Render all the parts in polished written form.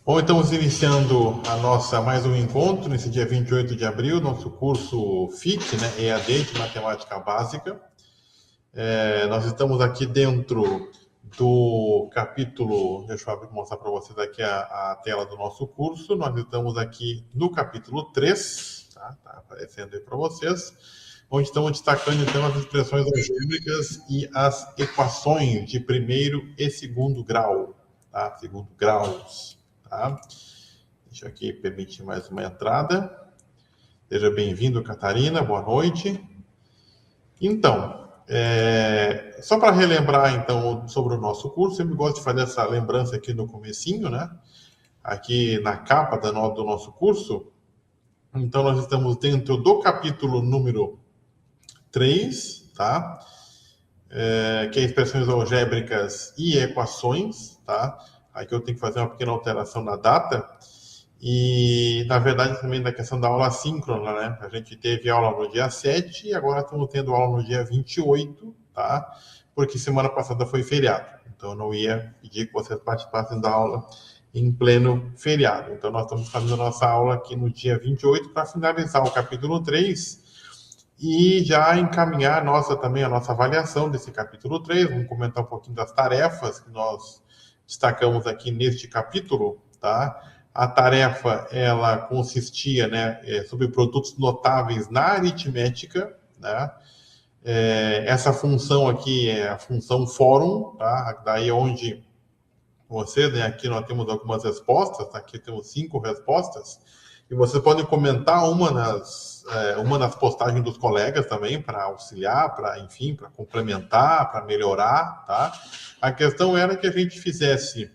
Bom, estamos iniciando a nossa mais um encontro nesse dia 28 de abril, nosso curso FIC, né, EAD de Matemática Básica. Nós estamos aqui dentro do capítulo, deixa eu mostrar para vocês aqui a tela do nosso curso. Nós estamos aqui no capítulo 3, tá aparecendo aí para vocês, onde estamos destacando então as expressões algébricas e as equações de primeiro e segundo grau, tá? Segundo graus. Tá? Deixa eu aqui permitir mais uma entrada. Seja bem-vindo, Catarina. Boa noite. Então, só para relembrar então sobre o nosso curso, sempre gosto de fazer essa lembrança aqui no comecinho, né? Aqui na capa do nosso curso. Então, nós estamos dentro do capítulo número 3, tá? Que é expressões algébricas e equações, tá? Aqui eu tenho que fazer uma pequena alteração na data. E, na verdade, também da questão da aula síncrona, né? A gente teve aula no dia 7 e agora estamos tendo aula no dia 28, tá? Porque semana passada foi feriado. Então, eu não ia pedir que vocês participassem da aula em pleno feriado. Então, nós estamos fazendo a nossa aula aqui no dia 28 para finalizar o capítulo 3 e já encaminhar a nossa avaliação desse capítulo 3. Vamos comentar um pouquinho das tarefas que nós destacamos aqui neste capítulo, tá? A tarefa, ela consistia, né, sobre produtos notáveis na aritmética, né? Essa função aqui é a função fórum, tá? Daí onde vocês, né, aqui nós temos algumas respostas, tá? Aqui temos 5 respostas, e vocês podem comentar uma nas postagens dos colegas também, para auxiliar, para, enfim, para complementar, para melhorar, tá? A questão era que a gente fizesse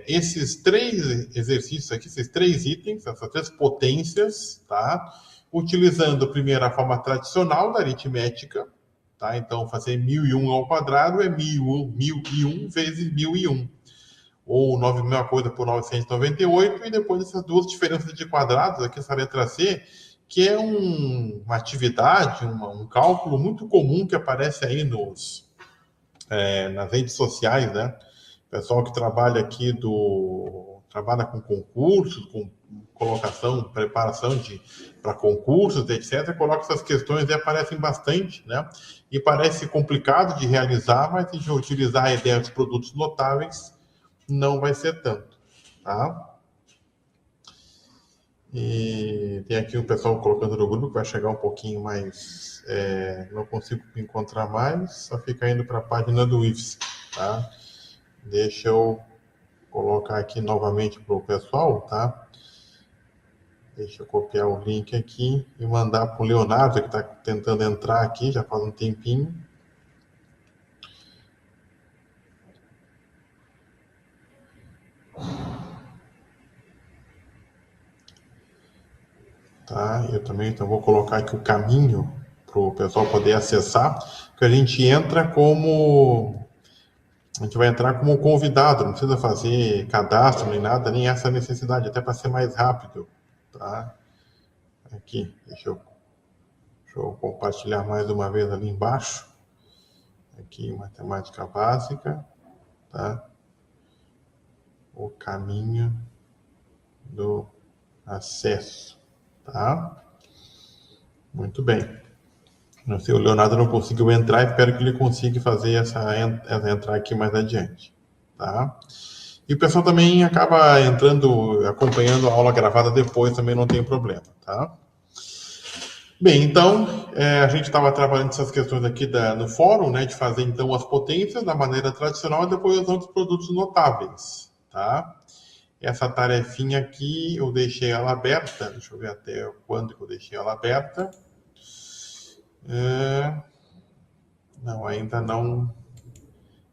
esses 3 exercícios aqui, esses 3 itens, essas 3 potências, tá? Utilizando primeiro a forma tradicional da aritmética, tá? Então, fazer 1001 ao quadrado é 1001 vezes 1001. Ou 9 mesma coisa por 998, e depois essas duas diferenças de quadrados, aqui essa letra C, que é uma atividade, um cálculo muito comum que aparece aí nas redes sociais, né? O pessoal que trabalha aqui trabalha com concursos, com colocação, preparação para concursos, etc., coloca essas questões e aparecem bastante, né? E parece complicado de realizar, mas se a gente utilizar a ideia dos produtos notáveis, não vai ser tanto, tá? E tem aqui o pessoal colocando no grupo que vai chegar um pouquinho mais. Não consigo encontrar mais, só fica indo para a página do IFSC, tá? Deixa eu colocar aqui novamente para o pessoal, tá? Deixa eu copiar o link aqui e mandar para o Leonardo, que está tentando entrar aqui já faz um tempinho. Tá? Eu também então vou colocar aqui o caminho para o pessoal poder acessar, que a gente vai entrar como convidado, não precisa fazer cadastro nem nada, nem essa necessidade, até para ser mais rápido, tá? Aqui, deixa eu compartilhar mais uma vez ali embaixo. Aqui, matemática básica, tá? O caminho do acesso, tá? Muito bem. Não sei, o Leonardo não conseguiu entrar, espero que ele consiga fazer essa entrar aqui mais adiante, tá? E o pessoal também acaba entrando, acompanhando a aula gravada depois, também não tem problema, tá? Bem, então, a gente estava trabalhando essas questões aqui no fórum, né, de fazer então as potências da maneira tradicional e depois os outros produtos notáveis, tá? Essa tarefinha aqui, eu deixei ela aberta, deixa eu ver até quando que eu deixei ela aberta. Não, ainda não.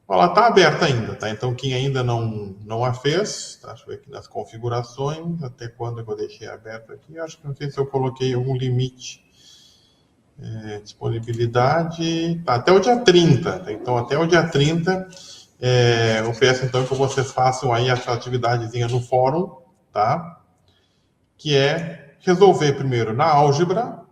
Ela está aberta ainda, tá? Então, quem ainda não a fez, tá? Deixa eu ver aqui nas configurações, até quando eu deixei aberto aqui. Acho que não sei se eu coloquei algum limite. Disponibilidade, tá, até o dia 30. Tá? Então, até o dia 30, eu peço então que vocês façam aí essa atividadezinha no fórum, tá? Que é resolver primeiro na álgebra,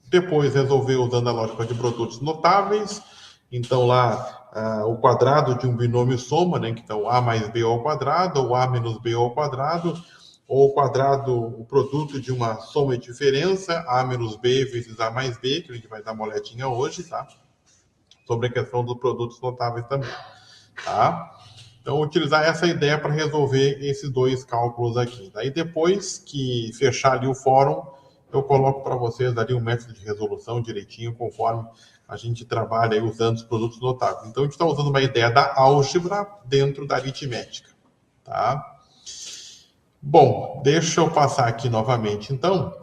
depois resolver usando a lógica de produtos notáveis, Então, lá, o quadrado de um binômio soma, né? Então, A mais B ao quadrado, ou A menos B ao quadrado, ou o quadrado, o produto de uma soma e diferença, A menos B vezes A mais B, que a gente vai dar uma olhadinha hoje, tá? Sobre a questão dos produtos notáveis também, tá? Então, utilizar essa ideia para resolver esses dois cálculos aqui. Daí, depois que fechar ali o fórum, eu coloco para vocês ali um método de resolução direitinho, conforme a gente trabalha aí usando os produtos notáveis. Então, a gente está usando uma ideia da álgebra dentro da aritmética, tá? Bom, deixa eu passar aqui novamente, então.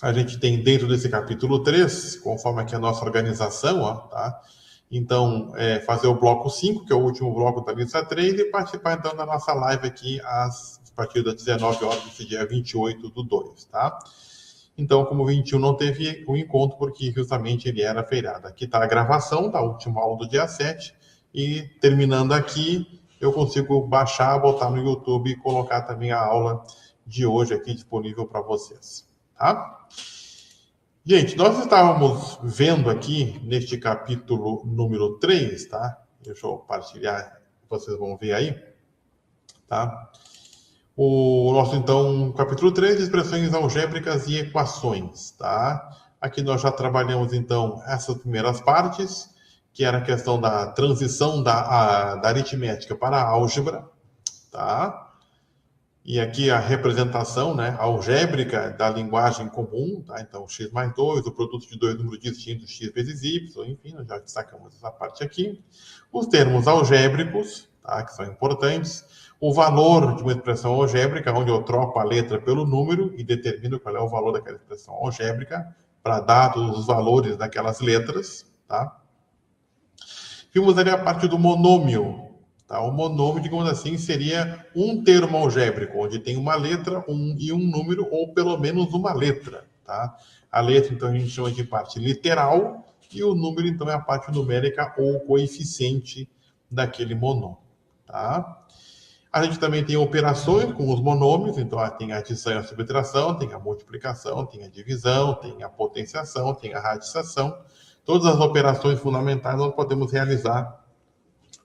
A gente tem dentro desse capítulo 3, conforme aqui a nossa organização, ó, tá? Então, fazer o bloco 5, que é o último bloco da lista 3, e participar então da nossa live aqui a partir das 19 horas desse dia 28 do 2, tá? Então, como 21 não teve o encontro, porque justamente ele era feriado. Aqui está a gravação da última aula do dia 7, e terminando aqui, eu consigo baixar, botar no YouTube e colocar também a aula de hoje aqui disponível para vocês, tá? Gente, nós estávamos vendo aqui neste capítulo número 3, tá? Deixa eu partilhar, vocês vão ver aí, tá? O nosso, então, capítulo 3, expressões algébricas e equações, tá? Aqui nós já trabalhamos, então, essas primeiras partes, que era a questão da transição da aritmética para a álgebra, tá? E aqui a representação, né, algébrica da linguagem comum, tá? Então, x mais 2, o produto de dois números distintos, x vezes y, enfim, nós já destacamos essa parte aqui. Os termos algébricos, tá, que são importantes. O valor de uma expressão algébrica, onde eu troco a letra pelo número e determino qual é o valor daquela expressão algébrica, para dados os valores daquelas letras, tá? Vimos ali a parte do monômio. Tá? O monômio, digamos assim, seria um termo algébrico, onde tem uma letra e um número, ou pelo menos uma letra. Tá? A letra, então, a gente chama de parte literal, e o número, então, é a parte numérica ou coeficiente daquele monômio. Tá? A gente também tem operações com os monômios, então tem a adição e a subtração, tem a multiplicação, tem a divisão, tem a potenciação, tem a radicação. Todas as operações fundamentais nós podemos realizar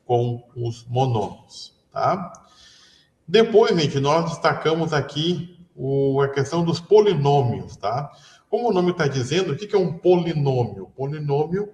com os monômios, tá? Depois, gente, nós destacamos aqui a questão dos polinômios, tá? Como o nome está dizendo, o que é um polinômio? Polinômio,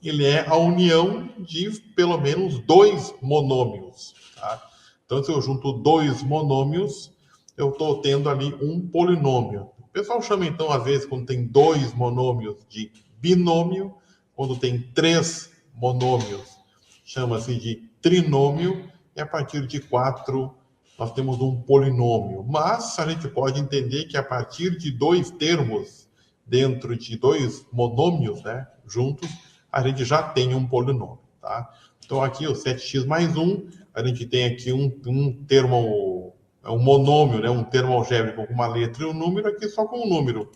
ele é a união de pelo menos dois monômios, tá? Então, se eu junto dois monômios, eu estou tendo ali um polinômio. O pessoal chama, então, às vezes, quando tem dois monômios, de binômio. Quando tem três monômios, chama-se de trinômio. E a partir de 4, nós temos um polinômio. Mas a gente pode entender que a partir de dois termos, dentro de dois monômios, né, juntos, a gente já tem um polinômio, tá? Então, aqui o 7x mais 1, a gente tem aqui um termo, um monômio, né, um termo algébrico com uma letra e um número, aqui só com um número,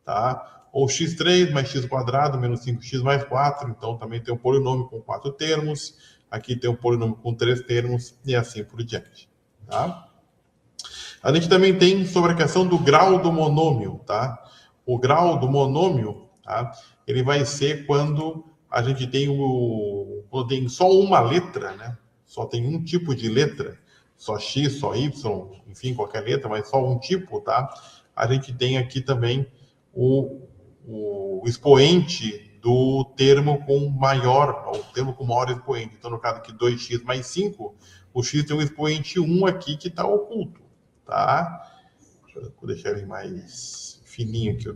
tá? Ou x3 mais x quadrado menos 5x mais 4, então também tem um polinômio com 4 termos, aqui tem um polinômio com 3 termos, e assim por diante, tá? A gente também tem sobre a questão do grau do monômio, tá? O grau do monômio, tá? Ele vai ser quando a gente tem quando tem só uma letra, né? Só tem um tipo de letra, só x, só y, enfim, qualquer letra, mas só um tipo, tá? A gente tem aqui também o expoente do termo com maior, o termo com maior expoente. Então, no caso aqui, 2x mais 5, o x tem um expoente 1 aqui que está oculto, tá? Deixa eu deixar ele mais fininho aqui,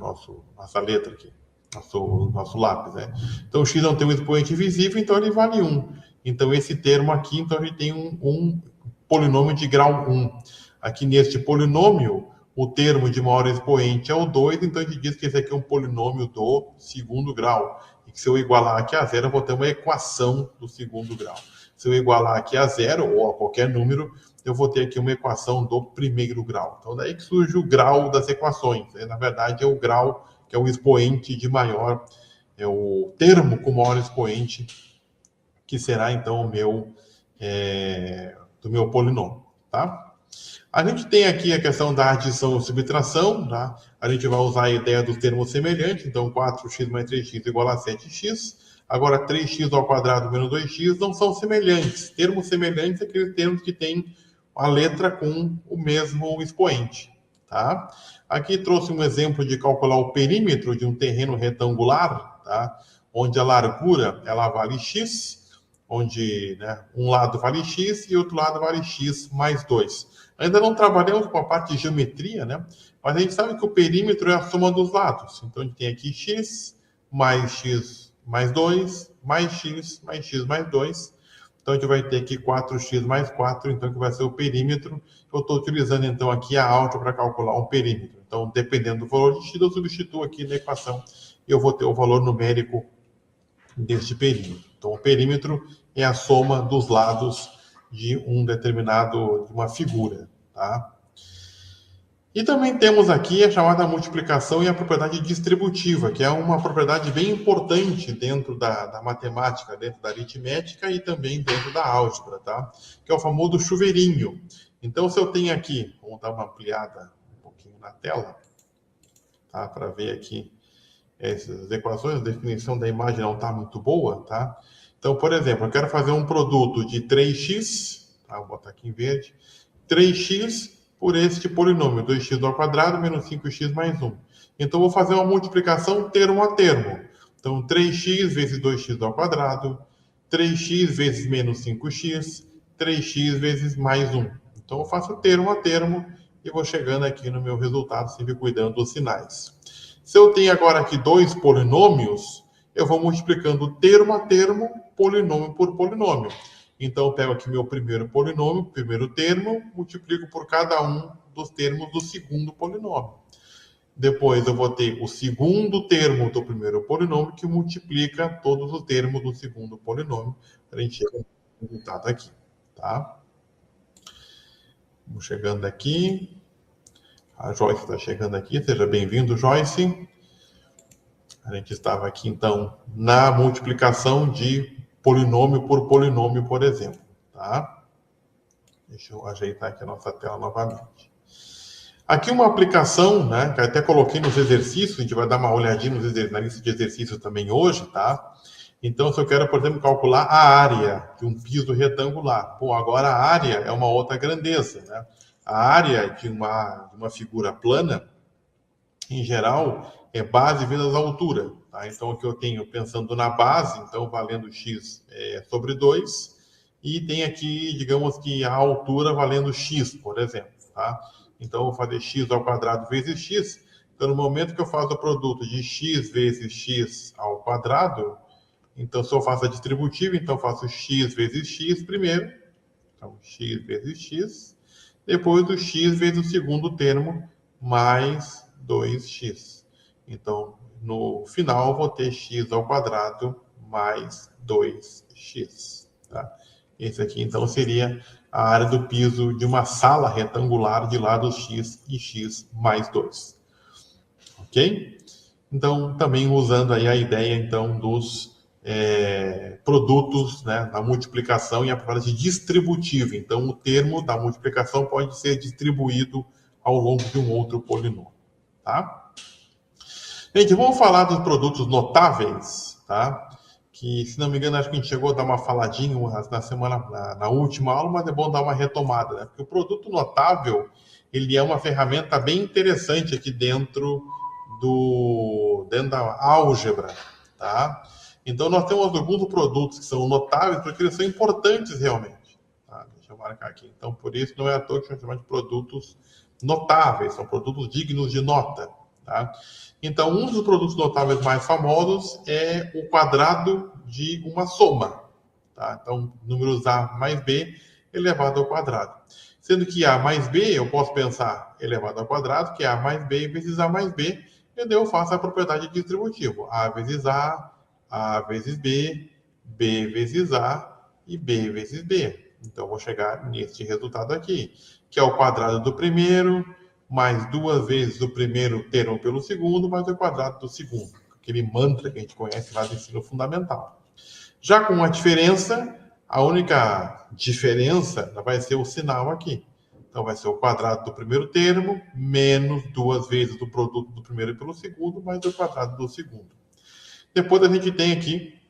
nossa letra aqui, nosso lápis, né? Então, o x não tem um expoente visível, então ele vale 1. Então, esse termo aqui, então, ele tem um polinômio de grau 1. Aqui neste polinômio, o termo de maior expoente é o 2, então a gente diz que esse aqui é um polinômio do segundo grau. E que se eu igualar aqui a zero, eu vou ter uma equação do segundo grau. Se eu igualar aqui a zero, ou a qualquer número, eu vou ter aqui uma equação do primeiro grau. Então, daí que surge o grau das equações. Na verdade, é o grau que é o expoente de maior, é o termo com maior expoente, que será, então, do meu polinômio, tá? A gente tem aqui a questão da adição e subtração, tá? A gente vai usar a ideia dos termos semelhantes, então 4x mais 3x igual a 7x. Agora, 3x ao quadrado menos 2x não são semelhantes. Termos semelhantes é aqueles termos que têm a letra com o mesmo expoente. Tá? Aqui trouxe um exemplo de calcular o perímetro de um terreno retangular, tá? Onde a largura ela vale x, onde, né, um lado vale x e outro lado vale x mais 2. Ainda não trabalhamos com a parte de geometria, né? Mas a gente sabe que o perímetro é a soma dos lados. Então, a gente tem aqui x mais 2, mais x mais 2. Então, a gente vai ter aqui 4x mais 4, então, que vai ser o perímetro. Eu estou utilizando, então, aqui a álgebra para calcular um perímetro. Então, dependendo do valor de x, eu substituo aqui na equação e eu vou ter o valor numérico deste perímetro. Então, o perímetro é a soma dos lados de uma figura, tá? E também temos aqui a chamada multiplicação e a propriedade distributiva, que é uma propriedade bem importante dentro da matemática, dentro da aritmética e também dentro da álgebra, tá? Que é o famoso chuveirinho. Então, se eu tenho aqui, vamos dar uma ampliada um pouquinho na tela, tá? Para ver aqui essas equações, a definição da imagem não está muito boa, tá? Então, por exemplo, eu quero fazer um produto de 3x, tá? Vou botar aqui em verde, 3x por este polinômio, 2x ao quadrado menos 5x mais 1. Então, vou fazer uma multiplicação termo a termo. Então, 3x vezes 2x ao quadrado, 3x vezes menos 5x, 3x vezes mais 1. Então, eu faço termo a termo e vou chegando aqui no meu resultado, sempre cuidando dos sinais. Se eu tenho agora aqui dois polinômios, eu vou multiplicando termo a termo, polinômio por polinômio. Então, eu pego aqui meu primeiro polinômio, primeiro termo, multiplico por cada um dos termos do segundo polinômio. Depois, eu vou ter o segundo termo do primeiro polinômio, que multiplica todos os termos do segundo polinômio, para a gente chegar no resultado aqui, tá? Vamos chegando aqui. A Joyce está chegando aqui. Seja bem-vindo, Joyce. A gente estava aqui, então, na multiplicação de polinômio, por exemplo, tá? Deixa eu ajeitar aqui a nossa tela novamente. Aqui uma aplicação, né, que eu até coloquei nos exercícios, a gente vai dar uma olhadinha na lista de exercícios também hoje, tá? Então, se eu quero, por exemplo, calcular a área de um piso retangular, bom, agora a área é uma outra grandeza, né? A área de uma figura plana, em geral, é base vezes a altura. Tá? Então, o que eu tenho pensando na base, então, valendo x sobre 2, e tem aqui, digamos que a altura valendo x, por exemplo. Tá? Então, eu vou fazer x ao quadrado vezes x. Então, no momento que eu faço o produto de x vezes x ao quadrado, então, se eu faço a distributiva, então eu faço x vezes x primeiro. Então, x vezes x. Depois o x vezes o segundo termo, mais 2x. Então, no final, eu vou ter x ao quadrado mais 2x. Tá? Esse aqui, então, seria a área do piso de uma sala retangular de lados x e x mais 2. Ok? Então, também usando aí a ideia, então, dos produtos, né, na multiplicação e a propriedade distributiva. Então, o termo da multiplicação pode ser distribuído ao longo de um outro polinômio. Tá? Gente, vamos falar dos produtos notáveis, tá? Que, se não me engano, acho que a gente chegou a dar uma faladinha na última aula, mas é bom dar uma retomada, né? Porque o produto notável, ele é uma ferramenta bem interessante aqui dentro da álgebra, tá? Então, nós temos alguns produtos que são notáveis porque eles são importantes realmente. Tá? Deixa eu marcar aqui. Então, por isso, não é à toa que a gente chama de produtos notáveis, são produtos dignos de nota. Tá? Então, um dos produtos notáveis mais famosos é o quadrado de uma soma. Tá? Então, números A mais B elevado ao quadrado. Sendo que A mais B, eu posso pensar elevado ao quadrado, que é A mais B vezes A mais B, e daí eu faço a propriedade distributiva. A vezes A vezes B, B vezes A e B vezes B. Então, vou chegar neste resultado aqui, que é o quadrado do primeiro, mais 2 vezes o primeiro termo pelo segundo, mais o quadrado do segundo. Aquele mantra que a gente conhece lá do ensino fundamental. Já com a diferença, a única diferença vai ser o sinal aqui. Então, vai ser o quadrado do primeiro termo, menos 2 vezes o produto do primeiro pelo segundo, mais o quadrado do segundo. Depois a gente tem aqui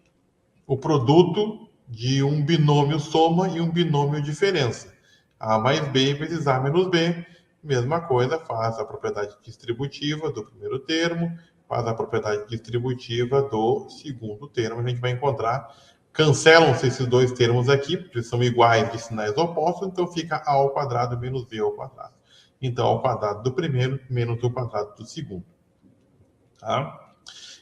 o produto de um binômio soma e um binômio diferença. A mais B vezes A menos B, mesma coisa, faz a propriedade distributiva do primeiro termo, faz a propriedade distributiva do segundo termo. A gente vai encontrar, cancelam-se esses dois termos aqui, porque são iguais de sinais opostos, então fica A ao quadrado menos B ao quadrado. Então, ao quadrado do primeiro menos o quadrado do segundo. Tá?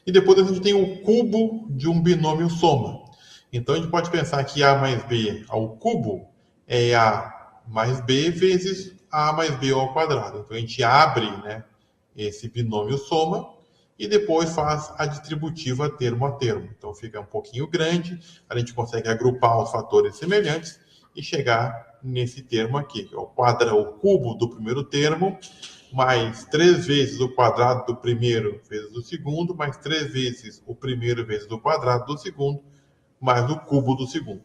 E depois a gente tem o cubo de um binômio soma. Então a gente pode pensar que A mais B ao cubo é A mais B vezes A mais B ao quadrado. Então a gente abre, né, esse binômio soma e depois faz a distributiva termo a termo. Então fica um pouquinho grande, a gente consegue agrupar os fatores semelhantes e chegar nesse termo aqui, que é o cubo do primeiro termo, mais 3 vezes o quadrado do primeiro vezes o segundo, mais 3 vezes o primeiro vezes o quadrado do segundo, mais o cubo do segundo.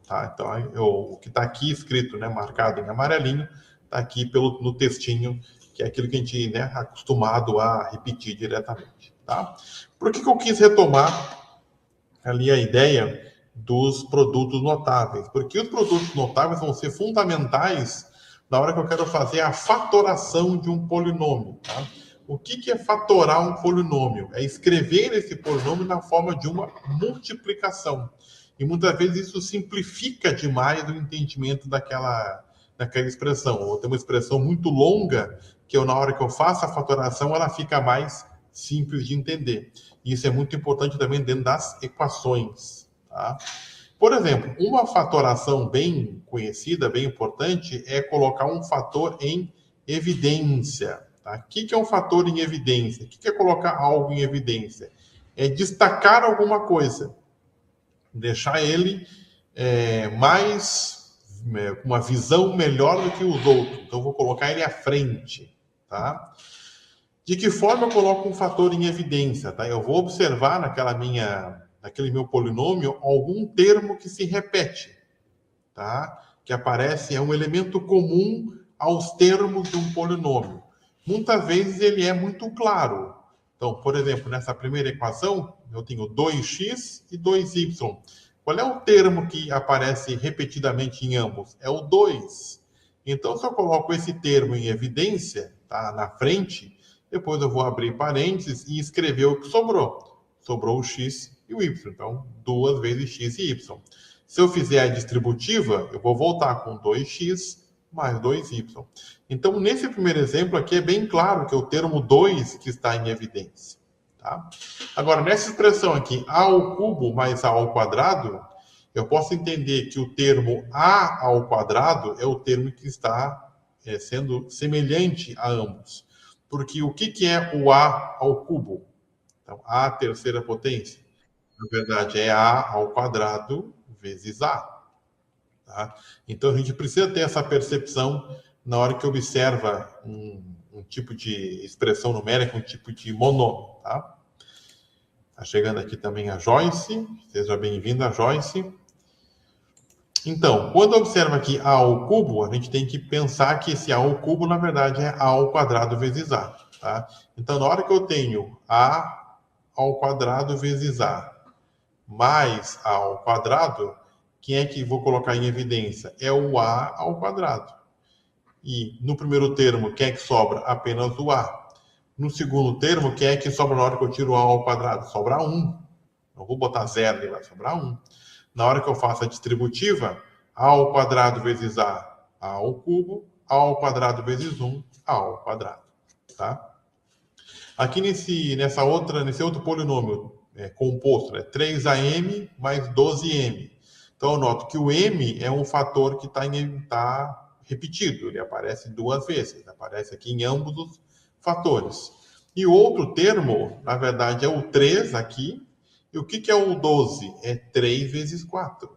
Tá? Então, o que está aqui escrito, né, marcado em amarelinho, está aqui no textinho, que é aquilo que a gente, né, é acostumado a repetir diretamente. Tá? Por que eu quis retomar ali a ideia dos produtos notáveis? Porque os produtos notáveis vão ser fundamentais na hora que eu quero fazer a fatoração de um polinômio. Tá? O que é fatorar um polinômio? É escrever esse polinômio na forma de uma multiplicação. E muitas vezes isso simplifica demais o entendimento daquela expressão. Ou tem uma expressão muito longa que na hora que eu faço a fatoração, ela fica mais simples de entender. E isso é muito importante também dentro das equações. Tá? Por exemplo, uma fatoração bem conhecida, bem importante, é colocar um fator em evidência. Tá? O que é um fator em evidência? O que é colocar algo em evidência? É destacar alguma coisa, deixar ele com uma visão melhor do que os outros. Então, eu vou colocar ele à frente. Tá? De que forma eu coloco um fator em evidência? Tá? Eu vou observar naquele meu polinômio algum termo que se repete, tá? Que aparece, é um elemento comum aos termos de um polinômio. Muitas vezes ele é muito claro. Então, por exemplo, nessa primeira equação, eu tenho 2x e 2y. Qual é o termo que aparece repetidamente em ambos? É o 2. Então, se eu coloco esse termo em evidência, tá, na frente, depois eu vou abrir parênteses e escrever o que sobrou. Sobrou o x e o y. Então, 2 vezes x e y. Se eu fizer a distributiva, eu vou voltar com 2x mais 2y. Então, nesse primeiro exemplo aqui, é bem claro que é o termo 2 que está em evidência. Tá? Agora, nessa expressão aqui, a ao cubo mais a ao quadrado, eu posso entender que o termo a ao quadrado é o termo que está sendo semelhante a ambos. Porque o que é o a ao cubo? Então, a terceira potência. Na verdade, é a ao quadrado vezes a. Tá? Então, a gente precisa ter essa percepção na hora que observa um tipo de expressão numérica, um tipo de monômio. Tá? Tá chegando aqui também a Joyce. Seja bem-vinda, Joyce. Então, quando observa aqui a ao cubo, a gente tem que pensar que esse a ao cubo, na verdade, é a ao quadrado vezes a. Tá? Então, na hora que eu tenho a ao quadrado vezes a mais a ao quadrado, quem é que vou colocar em evidência? É o a ao quadrado. E no primeiro termo, quem é que sobra? Apenas o a. No segundo termo, quem é que sobra na hora que eu tiro o a ao quadrado? Sobra 1. Não vou botar 0, ele vai sobrar 1. Na hora que eu faço a distributiva, a ao quadrado vezes a ao cubo, a ao quadrado vezes 1, a ao quadrado. Tá? Aqui nesse outro polinômio composto, né, 3am mais 12m. Então, eu noto que o m é um fator que está repetido, ele aparece 2 vezes, aparece aqui em ambos os fatores. E o outro termo, na verdade, é o 3 aqui. E o que é o 12? É 3 vezes 4,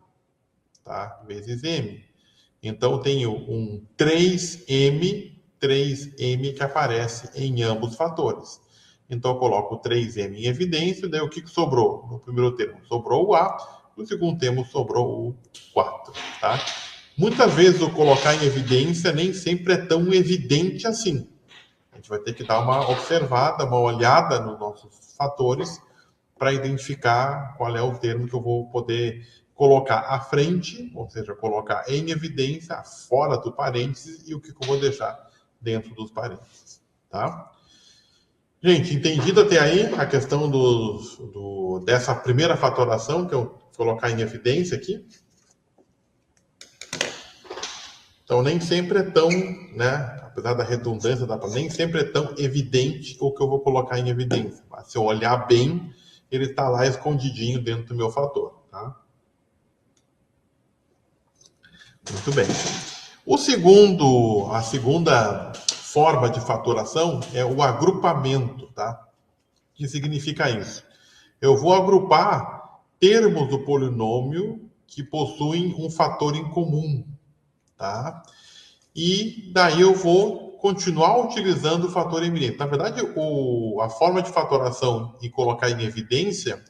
tá? Vezes m. Então, eu tenho um 3m que aparece em ambos os fatores. Então, eu coloco o 3m em evidência, daí o que sobrou? No primeiro termo sobrou o a, no segundo termo sobrou o 4, tá? Muitas vezes o colocar em evidência nem sempre é tão evidente assim. A gente vai ter que dar uma observada, uma olhada nos nossos fatores para identificar qual é o termo que eu vou poder colocar à frente, ou seja, colocar em evidência, fora do parênteses, e o que eu vou deixar dentro dos parênteses, tá? Gente, entendido até aí a questão dessa primeira fatoração que eu vou colocar em evidência aqui? Então, nem sempre é tão, né, apesar da redundância, nem sempre é tão evidente o que eu vou colocar em evidência. Mas se eu olhar bem, ele está lá escondidinho dentro do meu fator, tá? Muito bem. A segunda forma de fatoração é o agrupamento, tá? O que significa isso? Eu vou agrupar termos do polinômio que possuem um fator em comum, tá? E daí eu vou continuar utilizando o fator em evidência. Na verdade, a forma de fatoração e colocar em evidência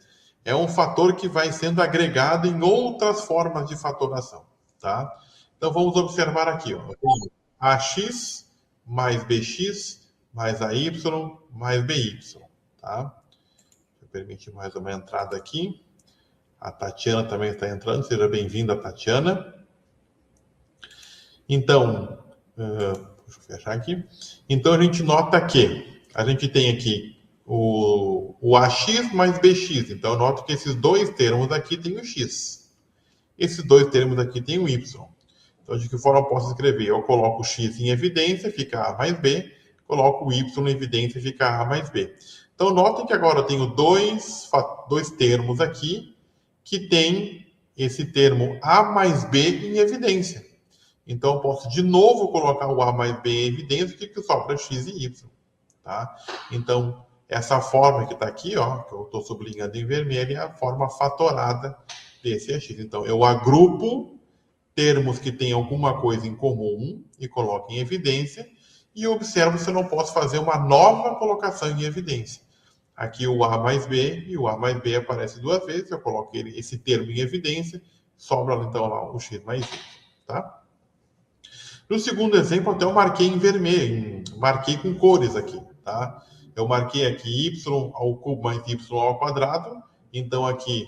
é um fator que vai sendo agregado em outras formas de fatoração, tá? Então vamos observar aqui, ó. AX mais BX mais AY mais BY, tá? Deixa eu permitir mais uma entrada aqui. A Tatiana também está entrando. Seja bem-vinda, Tatiana. Então, deixa eu fechar aqui. Então, a gente nota que a gente tem aqui o AX mais BX. Então, eu noto que esses dois termos aqui têm o X. Esses dois termos aqui têm o Y. Então, de que forma eu posso escrever? Eu coloco o X em evidência, fica A mais B. Coloco o Y em evidência, fica A mais B. Então, notem que agora eu tenho dois termos aqui que tem esse termo A mais B em evidência. Então, eu posso de novo colocar o A mais B em evidência, que sobra X e Y. Tá? Então, essa forma que está aqui, ó, que eu estou sublinhando em vermelho, é a forma fatorada desse AX. Então, eu agrupo termos que têm alguma coisa em comum e coloco em evidência, e observo se eu não posso fazer uma nova colocação em evidência. Aqui o A mais B, e o A mais B aparece duas vezes, eu coloco esse termo em evidência, sobra então lá o X mais Y. Tá? No segundo exemplo, até eu marquei em vermelho, marquei com cores aqui, tá? Eu marquei aqui y ao cubo mais y ao quadrado, então aqui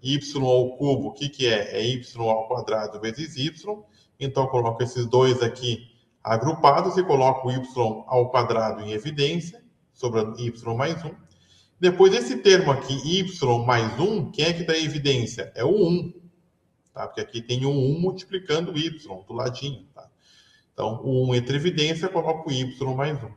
y ao cubo, o que é? É y ao quadrado vezes y, então eu coloco esses dois aqui agrupados e coloco y ao quadrado em evidência, sobrando y mais 1. Depois, esse termo aqui, y mais 1, quem é que está em evidência? É o 1, tá? Porque aqui tem o 1 multiplicando o y do ladinho, tá? Então, o 1 entre evidência, eu coloco o y mais 1.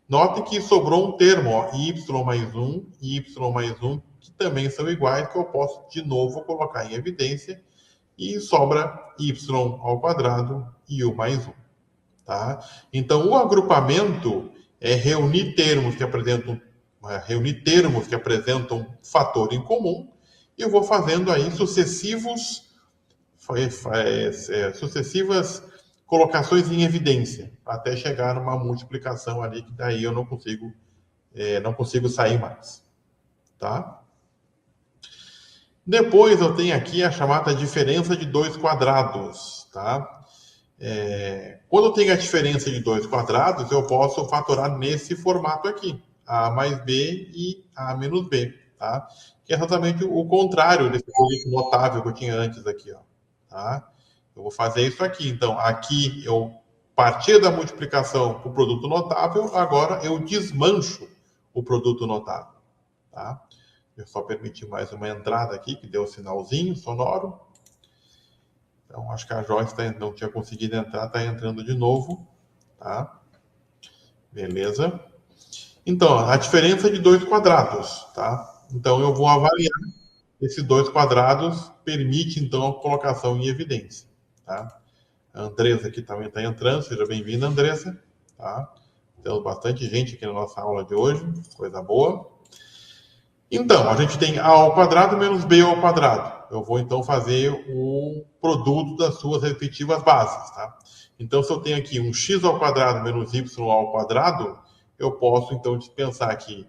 Note que sobrou um termo, ó, y mais 1 e y mais 1, que também são iguais, que eu posso, de novo, colocar em evidência, e sobra y ao quadrado e o mais 1. Tá? Então, o agrupamento é reunir termos que apresentam fator em comum, e eu vou fazendo aí sucessivas colocações em evidência, até chegar numa multiplicação ali, que daí eu não consigo sair mais. Tá? Depois eu tenho aqui a chamada diferença de dois quadrados. Tá? Quando eu tenho a diferença de dois quadrados, eu posso fatorar nesse formato aqui, A mais B e A menos B. Tá? Que é exatamente o contrário desse produto notável que eu tinha antes aqui. Ó. Tá? Eu vou fazer isso aqui. Então, aqui eu partir da multiplicação com o produto notável, agora eu desmancho o produto notável. Tá? Eu só permitir mais uma entrada aqui, que deu um sinalzinho sonoro. Então, acho que a Joyce não tinha conseguido entrar, está entrando de novo. Tá? Beleza. Então, a diferença de dois quadrados. Tá? Então, eu vou avaliar esses dois quadrados, permite, então, a colocação em evidência. Tá? A Andressa aqui também está entrando, seja bem-vinda, Andressa. Tá? Temos bastante gente aqui na nossa aula de hoje, coisa boa. Então, a gente tem A ao quadrado menos B ao quadrado. Eu vou, então, fazer o produto das suas respectivas bases. Tá? Então, se eu tenho aqui um x ao quadrado menos y ao quadrado, eu posso, então, pensar que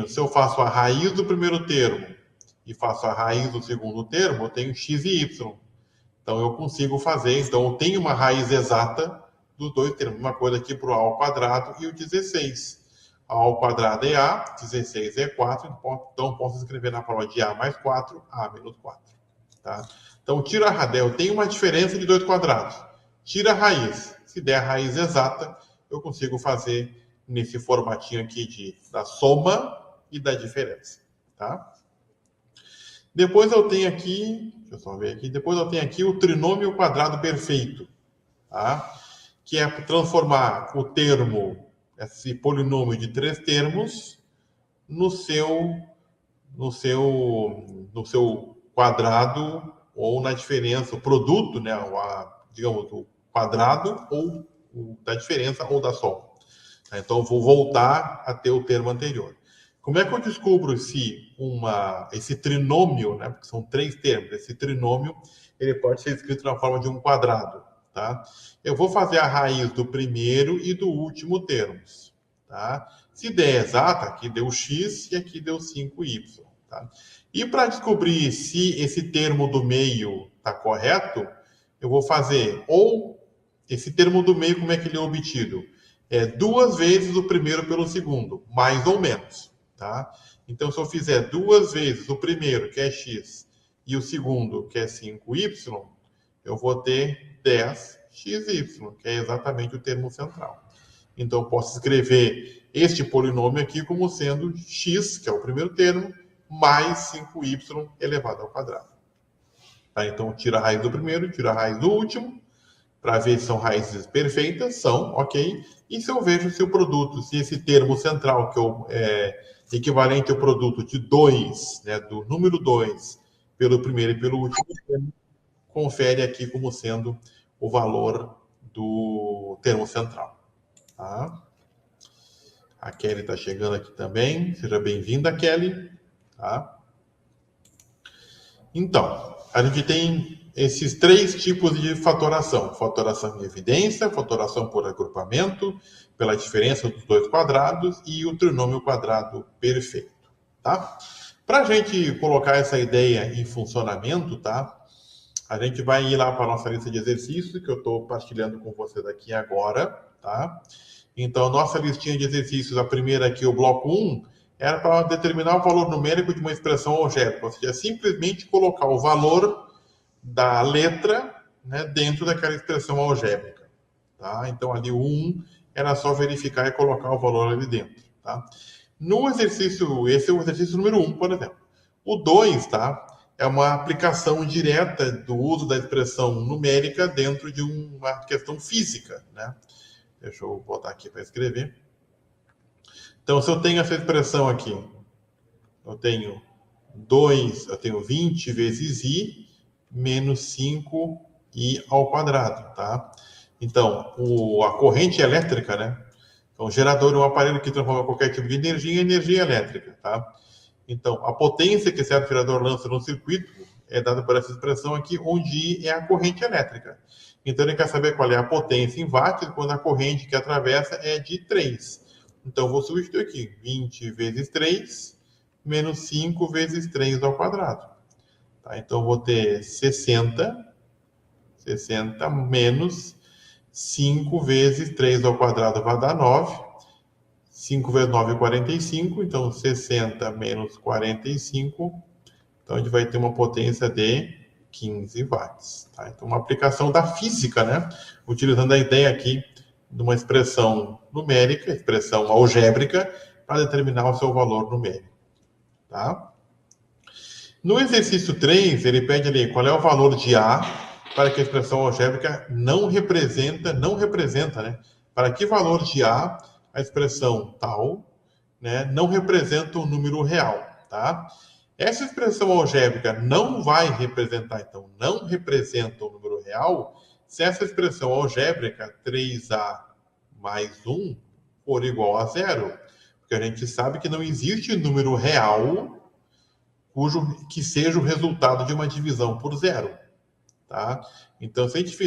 se eu faço a raiz do primeiro termo e faço a raiz do segundo termo, eu tenho x e y. Então, eu consigo fazer, então, eu tenho uma raiz exata dos dois termos. Uma coisa aqui para o A ao quadrado e o 16. A ao quadrado é A, 16 é 4, então posso escrever na forma de A mais 4, A menos 4. Tá? Então, tira a raiz. Eu tenho uma diferença de 2 quadrados. Tira a raiz. Se der a raiz exata, eu consigo fazer nesse formatinho aqui da soma e da diferença. Tá? Depois eu tenho aqui, deixa eu só ver aqui, depois eu tenho aqui o trinômio quadrado perfeito, tá? Que é transformar o termo, esse polinômio de 3 termos, no seu quadrado ou na diferença, o produto, né? Digamos, o quadrado ou da diferença ou da soma. Tá? Então, eu vou voltar a ter o termo anterior. Como é que eu descubro se esse trinômio, né, porque são 3 termos, esse trinômio ele pode ser escrito na forma de um quadrado? Tá? Eu vou fazer a raiz do primeiro e do último termos. Tá? Se der exata, aqui deu x e aqui deu 5y. Tá? E para descobrir se esse termo do meio está correto, eu vou fazer esse termo do meio, como é que ele é obtido? É 2 vezes o primeiro pelo segundo, mais ou menos. Tá? Então, se eu fizer 2 vezes o primeiro, que é x, e o segundo, que é 5y, eu vou ter 10xy, que é exatamente o termo central. Então, eu posso escrever este polinômio aqui como sendo x, que é o primeiro termo, mais 5y elevado ao quadrado. Tá? Então, tira a raiz do primeiro, tira a raiz do último, para ver se são raízes perfeitas, são, ok? E se eu vejo se o produto, se esse termo central, que é equivalente ao produto de 2, né, do número 2, pelo primeiro e pelo último termo, confere aqui como sendo o valor do termo central. Tá? A Kelly está chegando aqui também. Seja bem-vinda, Kelly. Tá? Então, a gente tem esses 3 tipos de fatoração. Fatoração em evidência, fatoração por agrupamento, pela diferença dos 2 quadrados e o trinômio quadrado perfeito. Tá? Para a gente colocar essa ideia em funcionamento, tá? A gente vai ir lá para a nossa lista de exercícios, que eu estou partilhando com vocês aqui agora. Tá? Então, nossa listinha de exercícios, a primeira aqui, o bloco 1, era para determinar o valor numérico de uma expressão algébrica, ou seja, simplesmente colocar o valor da letra, né, dentro daquela expressão algébrica. Tá? Então, ali o 1 era só verificar e colocar o valor ali dentro. Tá? No exercício, esse é o exercício número 1, por exemplo. O 2, tá, é uma aplicação direta do uso da expressão numérica dentro de uma questão física. Né? Deixa eu botar aqui para escrever. Então, se eu tenho essa expressão aqui, eu tenho 20 vezes i menos 5i ao quadrado, tá? Então, a corrente elétrica, né? Então, o gerador é um aparelho que transforma qualquer tipo de energia em energia elétrica, tá? Então, a potência que certo gerador lança no circuito é dada por essa expressão aqui, onde I é a corrente elétrica. Então, ele quer saber qual é a potência em watts quando a corrente que atravessa é de 3. Então, eu vou substituir aqui, 20 vezes 3, menos 5 vezes 3 ao quadrado. Tá? Então, eu vou ter 60 menos 5 vezes 3 ao quadrado vai dar 9. 5 vezes 9 é 45, então 60 menos 45, então a gente vai ter uma potência de 15 watts. Tá? Então, uma aplicação da física, né? Utilizando a ideia aqui de uma expressão numérica, expressão algébrica, para determinar o seu valor numérico. Tá? No exercício 3, ele pede ali qual é o valor de A para que a expressão algébrica não representa, né? Para que valor de A expressão tal, né, não representa um número real, tá? Essa expressão algébrica não vai representar, então, não representa um número real se essa expressão algébrica 3A mais 1 for igual a 0. Porque a gente sabe que não existe número real que seja o resultado de uma divisão por 0. Tá? Então, se a gente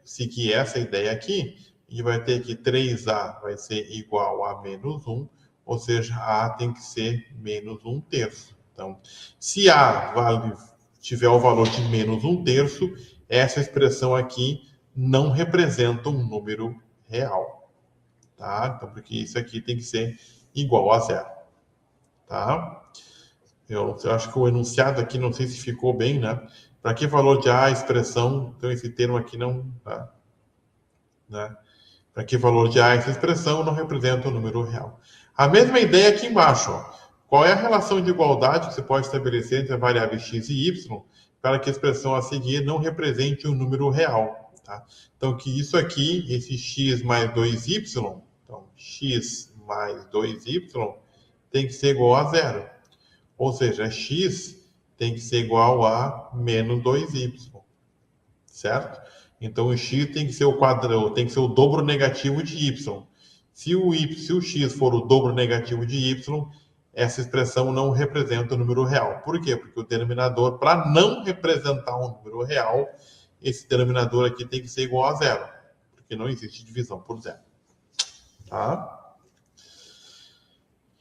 seguir essa ideia aqui, a gente vai ter que 3A vai ser igual a menos 1, ou seja, A tem que ser menos 1/3. Então, se A tiver o valor de menos 1/3, essa expressão aqui não representa um número real. tá? Então, porque isso aqui tem que ser igual a zero, tá? Eu acho que o enunciado aqui, não sei se ficou bem, né? Para que valor de A a expressão, então esse termo aqui não, tá? Né? Para que valor de A essa expressão não representa o número real. A mesma ideia aqui embaixo, ó. Qual é a relação de igualdade que você pode estabelecer entre a variável x e y para que a expressão a seguir não represente um número real? Tá? Então, que isso aqui, esse x mais 2y, então x mais 2y, tem que ser igual a zero. Ou seja, x tem que ser igual a menos 2y, certo? Então o x tem que ser o quadrado, tem que ser o dobro negativo de y. Se o x for o dobro negativo de y, essa expressão não representa o número real. Por quê? Porque o denominador, para não representar um número real, esse denominador aqui tem que ser igual a zero, porque não existe divisão por zero. Tá?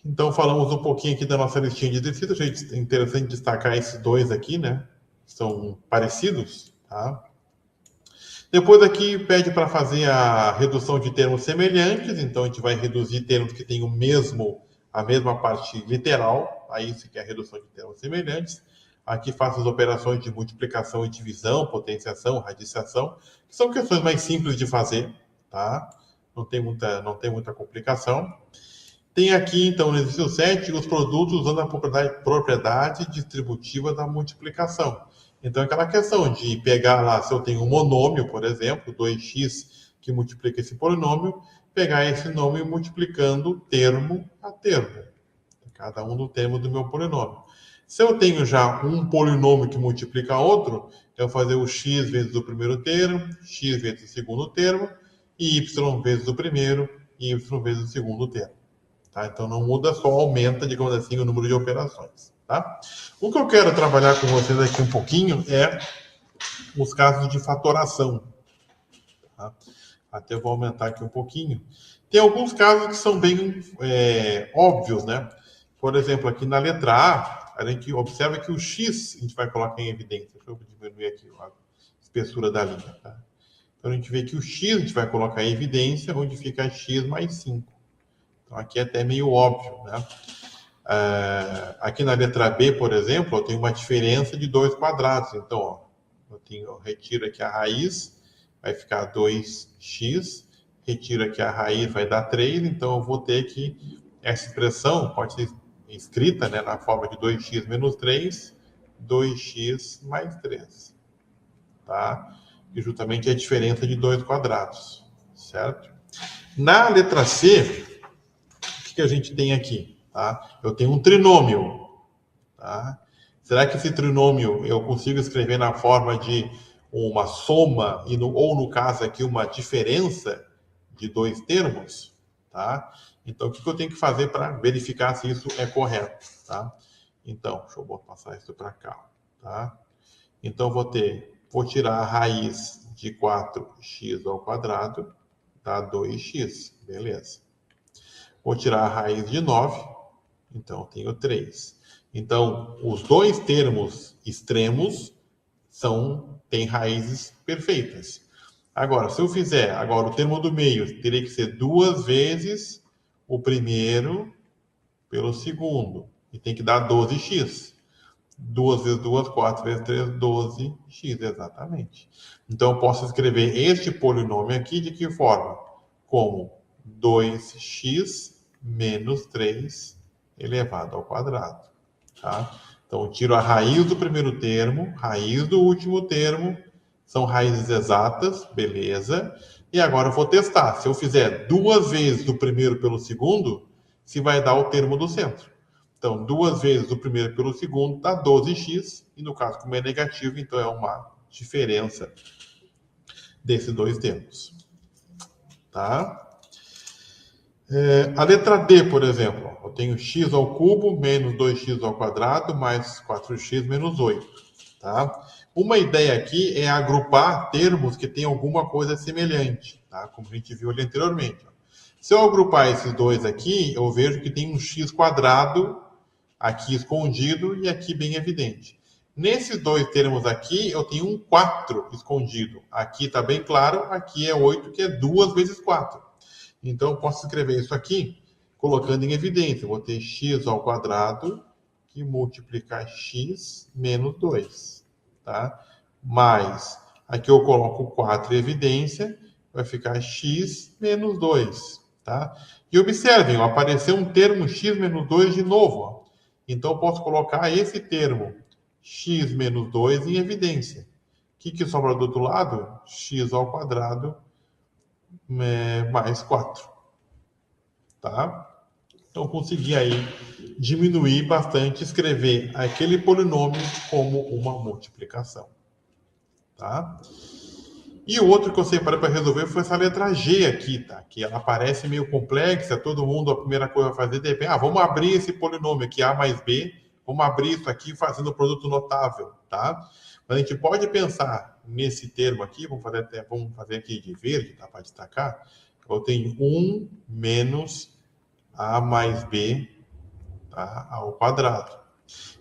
Então falamos um pouquinho aqui da nossa listinha de exercícios. É interessante destacar esses dois aqui, né? São parecidos, tá? Depois aqui pede para fazer a redução de termos semelhantes, então a gente vai reduzir termos que têm a mesma parte literal, aí isso que é a redução de termos semelhantes. Aqui faço as operações de multiplicação e divisão, potenciação, radiciação, que são questões mais simples de fazer, tá? Não tem muita complicação. Tem aqui, então, no exercício 7, os produtos usando a propriedade distributiva da multiplicação. Então, aquela questão de pegar lá, se eu tenho um monômio, por exemplo, 2x, que multiplica esse polinômio, pegar esse nome multiplicando termo a termo, cada um do termo do meu polinômio. Se eu tenho já um polinômio que multiplica outro, eu vou fazer o x vezes o primeiro termo, x vezes o segundo termo, e y vezes o primeiro, e y vezes o segundo termo. Tá? Então, não muda, só aumenta, digamos assim, o número de operações. Tá? O que eu quero trabalhar com vocês aqui um pouquinho é os casos de fatoração. Tá? Até vou aumentar aqui um pouquinho. Tem alguns casos que são bem óbvios, né? Por exemplo, aqui na letra A gente observa que o x a gente vai colocar em evidência. Deixa eu diminuir aqui a espessura da linha. Tá? Então, a gente vê que o x a gente vai colocar em evidência, onde fica x mais 5. Então, aqui é até meio óbvio, né? Aqui na letra B, por exemplo, eu tenho uma diferença de 2 quadrados. Então, ó, eu retiro aqui a raiz, vai ficar 2x, retiro aqui a raiz, vai dar 3, então eu vou ter que, essa expressão pode ser escrita, né, na forma de 2x menos 3, 2x mais 3, tá? E justamente é a diferença de 2 quadrados, certo? Na letra C, o que a gente tem aqui? Tá? Eu tenho um trinômio. Tá? Será que esse trinômio eu consigo escrever na forma de uma soma, ou no caso aqui, uma diferença de dois termos? Tá? Então, o que eu tenho que fazer para verificar se isso é correto? Tá? Então, deixa eu passar isso para cá. Tá? Então, vou tirar a raiz de 4x ao quadrado, dá 2x. Beleza. Vou tirar a raiz de 9, então eu tenho 3. Então, os dois termos extremos têm raízes perfeitas. Agora, se eu fizer o termo do meio, teria que ser 2 vezes o primeiro pelo segundo. E tem que dar 12x. 2 vezes 2, 4 vezes 3, 12x, exatamente. Então, eu posso escrever este polinômio aqui de que forma? Como 2x menos 3 elevado ao quadrado. Tá? Então, eu tiro a raiz do primeiro termo, raiz do último termo, são raízes exatas, beleza. E agora eu vou testar. Se eu fizer 2 vezes do primeiro pelo segundo, se vai dar o termo do centro. Então, 2 vezes do primeiro pelo segundo dá 12x, e no caso, como é negativo, então é uma diferença desses dois termos. Tá? A letra D, por exemplo, eu tenho x ao cubo menos 2x ao quadrado mais 4x menos 8. Tá? Uma ideia aqui é agrupar termos que têm alguma coisa semelhante, tá? Como a gente viu ali anteriormente. Se eu agrupar esses dois aqui, eu vejo que tem um x quadrado aqui escondido e aqui bem evidente. Nesses dois termos aqui, eu tenho um 4 escondido. Aqui está bem claro, aqui é 8, que é 2 vezes 4. Então, eu posso escrever isso aqui colocando em evidência. Eu vou ter x ao quadrado que multiplica x menos 2. Tá? Mais, aqui eu coloco 4 em evidência, vai ficar x menos 2. Tá? E observem, ó, apareceu um termo x menos 2 de novo. Ó. Então, eu posso colocar esse termo x menos 2 em evidência. O que sobra do outro lado? X ao quadrado mais 4. Tá? Então, consegui aí diminuir bastante, escrever aquele polinômio como uma multiplicação. Tá? E o outro que eu separei para resolver foi essa letra G aqui, tá? Que ela parece meio complexa, todo mundo, a primeira coisa vai fazer é, vamos abrir esse polinômio aqui, A mais B, vamos abrir isso aqui fazendo um produto notável, tá? Mas a gente pode pensar nesse termo aqui, vamos fazer aqui de verde, tá? Para destacar. Eu tenho 1 menos A mais B, tá? Ao quadrado.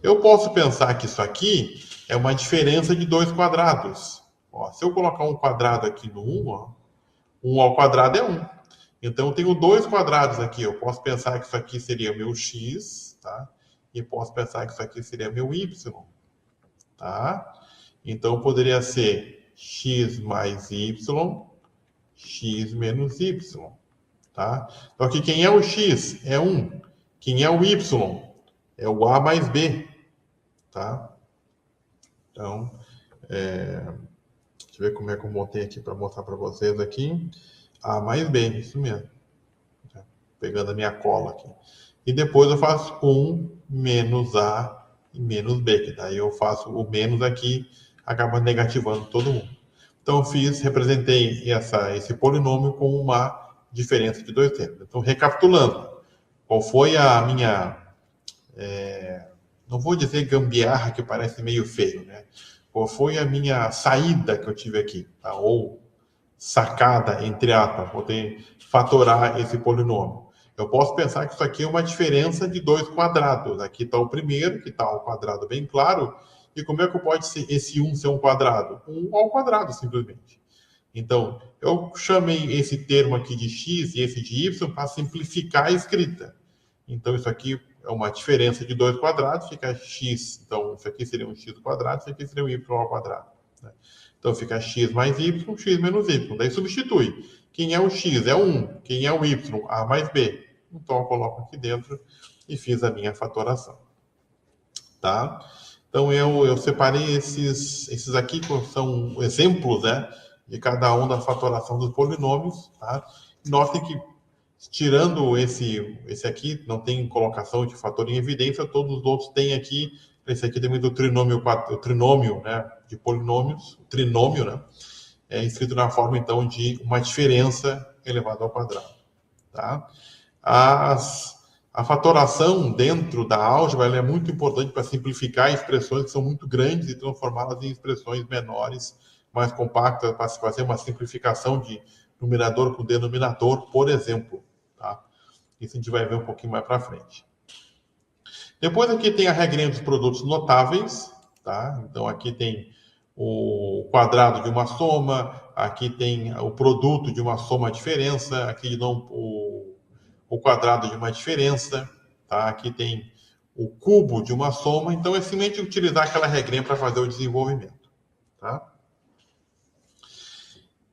Eu posso pensar que isso aqui é uma diferença de dois quadrados. Ó, se eu colocar um quadrado aqui no 1, ó, 1 ao quadrado é 1. Então, eu tenho dois quadrados aqui. Eu posso pensar que isso aqui seria meu x, tá? E posso pensar que isso aqui seria meu y, tá? Então, poderia ser x mais y, x menos y, tá? Então, aqui, quem é o x? É 1. Quem é o y? É o a mais b, tá? Então, deixa eu ver como é que eu montei aqui para mostrar para vocês aqui. A mais B, isso mesmo. Pegando a minha cola aqui. E depois eu faço 1 menos A e menos B, que daí eu faço o menos aqui, acaba negativando todo mundo. Então, representei esse polinômio com uma diferença de dois termos. Então, recapitulando, qual foi a minha... não vou dizer gambiarra, que parece meio feio, né? Qual foi a minha saída que eu tive aqui? Tá? Ou sacada, entre aspas, poder fatorar esse polinômio. Eu posso pensar que isso aqui é uma diferença de dois quadrados. Aqui está o primeiro, que está o quadrado bem claro. E como é que pode ser esse 1 ser um quadrado? 1 ao quadrado, simplesmente. Então, eu chamei esse termo aqui de x e esse de y para simplificar a escrita. Então, isso aqui é uma diferença de dois quadrados, fica x. Então, isso aqui seria um x quadrado, isso aqui seria um y ao quadrado. Né? Então, fica x mais y, x menos y. Daí, substitui. Quem é o x? É 1. Quem é o y? A mais b. Então, eu coloco aqui dentro e fiz a minha fatoração. Tá? Então, eu separei esses aqui, que são exemplos, né, de cada um da fatoração dos polinômios. Tá? Notem que, tirando esse aqui, não tem colocação de fator em evidência, todos os outros têm aqui. Esse aqui também do trinômio, o trinômio, né, de polinômios, o trinômio, né, é escrito na forma, então, de uma diferença elevada ao quadrado. Tá? A fatoração dentro da álgebra ela é muito importante para simplificar expressões que são muito grandes e transformá-las em expressões menores, mais compactas, para se fazer uma simplificação de numerador com denominador, por exemplo. Tá? Isso a gente vai ver um pouquinho mais para frente. Depois aqui tem a regrinha dos produtos notáveis. Tá? Então aqui tem o quadrado de uma soma, aqui tem o produto de uma soma-diferença, aqui não o quadrado de uma diferença, tá? Aqui tem o cubo de uma soma, então é simplesmente utilizar aquela regrinha para fazer o desenvolvimento. Tá?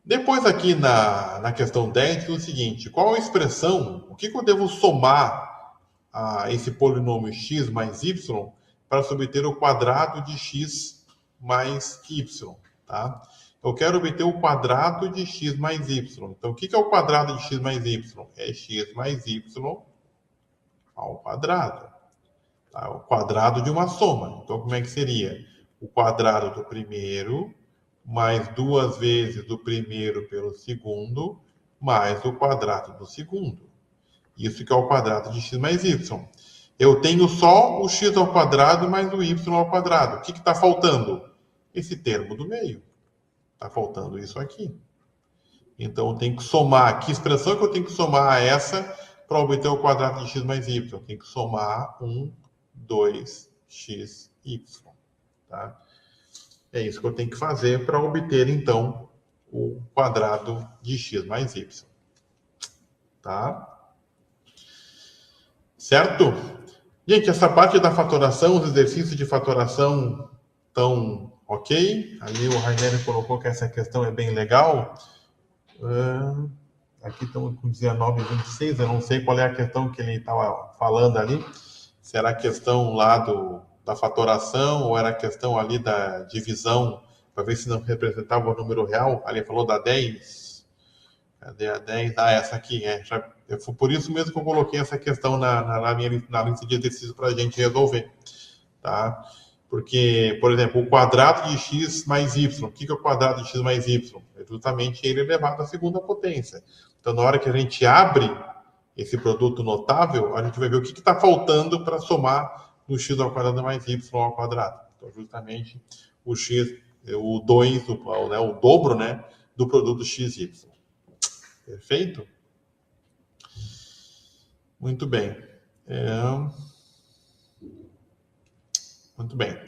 Depois aqui na questão 10, diz o seguinte, qual a expressão, o que eu devo somar a esse polinômio x mais y para se obter o quadrado de x mais y, tá? Eu quero obter o quadrado de x mais y. Então, o que é o quadrado de x mais y? É x mais y ao quadrado. Tá? O quadrado de uma soma. Então, como é que seria? O quadrado do primeiro mais 2 vezes o primeiro pelo segundo mais o quadrado do segundo. Isso que é o quadrado de x mais y. Eu tenho só o x ao quadrado mais o y ao quadrado. O que está faltando? Esse termo do meio. Está faltando isso aqui. Então, eu tenho que somar. Que expressão que eu tenho que somar a essa para obter o quadrado de x mais y? Eu tenho que somar 1, 2x, y. Tá? É isso que eu tenho que fazer para obter, então, o quadrado de x mais y. tá? Certo? Gente, essa parte da fatoração, os exercícios de fatoração estão ok. Ali o Rainer colocou que essa questão é bem legal. Aqui estamos com 19,26. Eu não sei qual é a questão que ele estava falando ali. Se era a questão lá da fatoração ou era a questão ali da divisão, para ver se não representava o número real. Ali ele falou da 10. Cadê a 10? Ah, essa aqui. Foi por isso mesmo que eu coloquei essa questão na lista de exercícios para a gente resolver. Tá? Porque, por exemplo, o quadrado de x mais y. O que é o quadrado de x mais y? É justamente ele elevado à segunda potência. Então, na hora que a gente abre esse produto notável, a gente vai ver o que está faltando para somar no x ao quadrado mais y ao quadrado. Então, justamente o x, o 2, o dobro, né, do produto xy. Perfeito? Muito bem. Muito bem.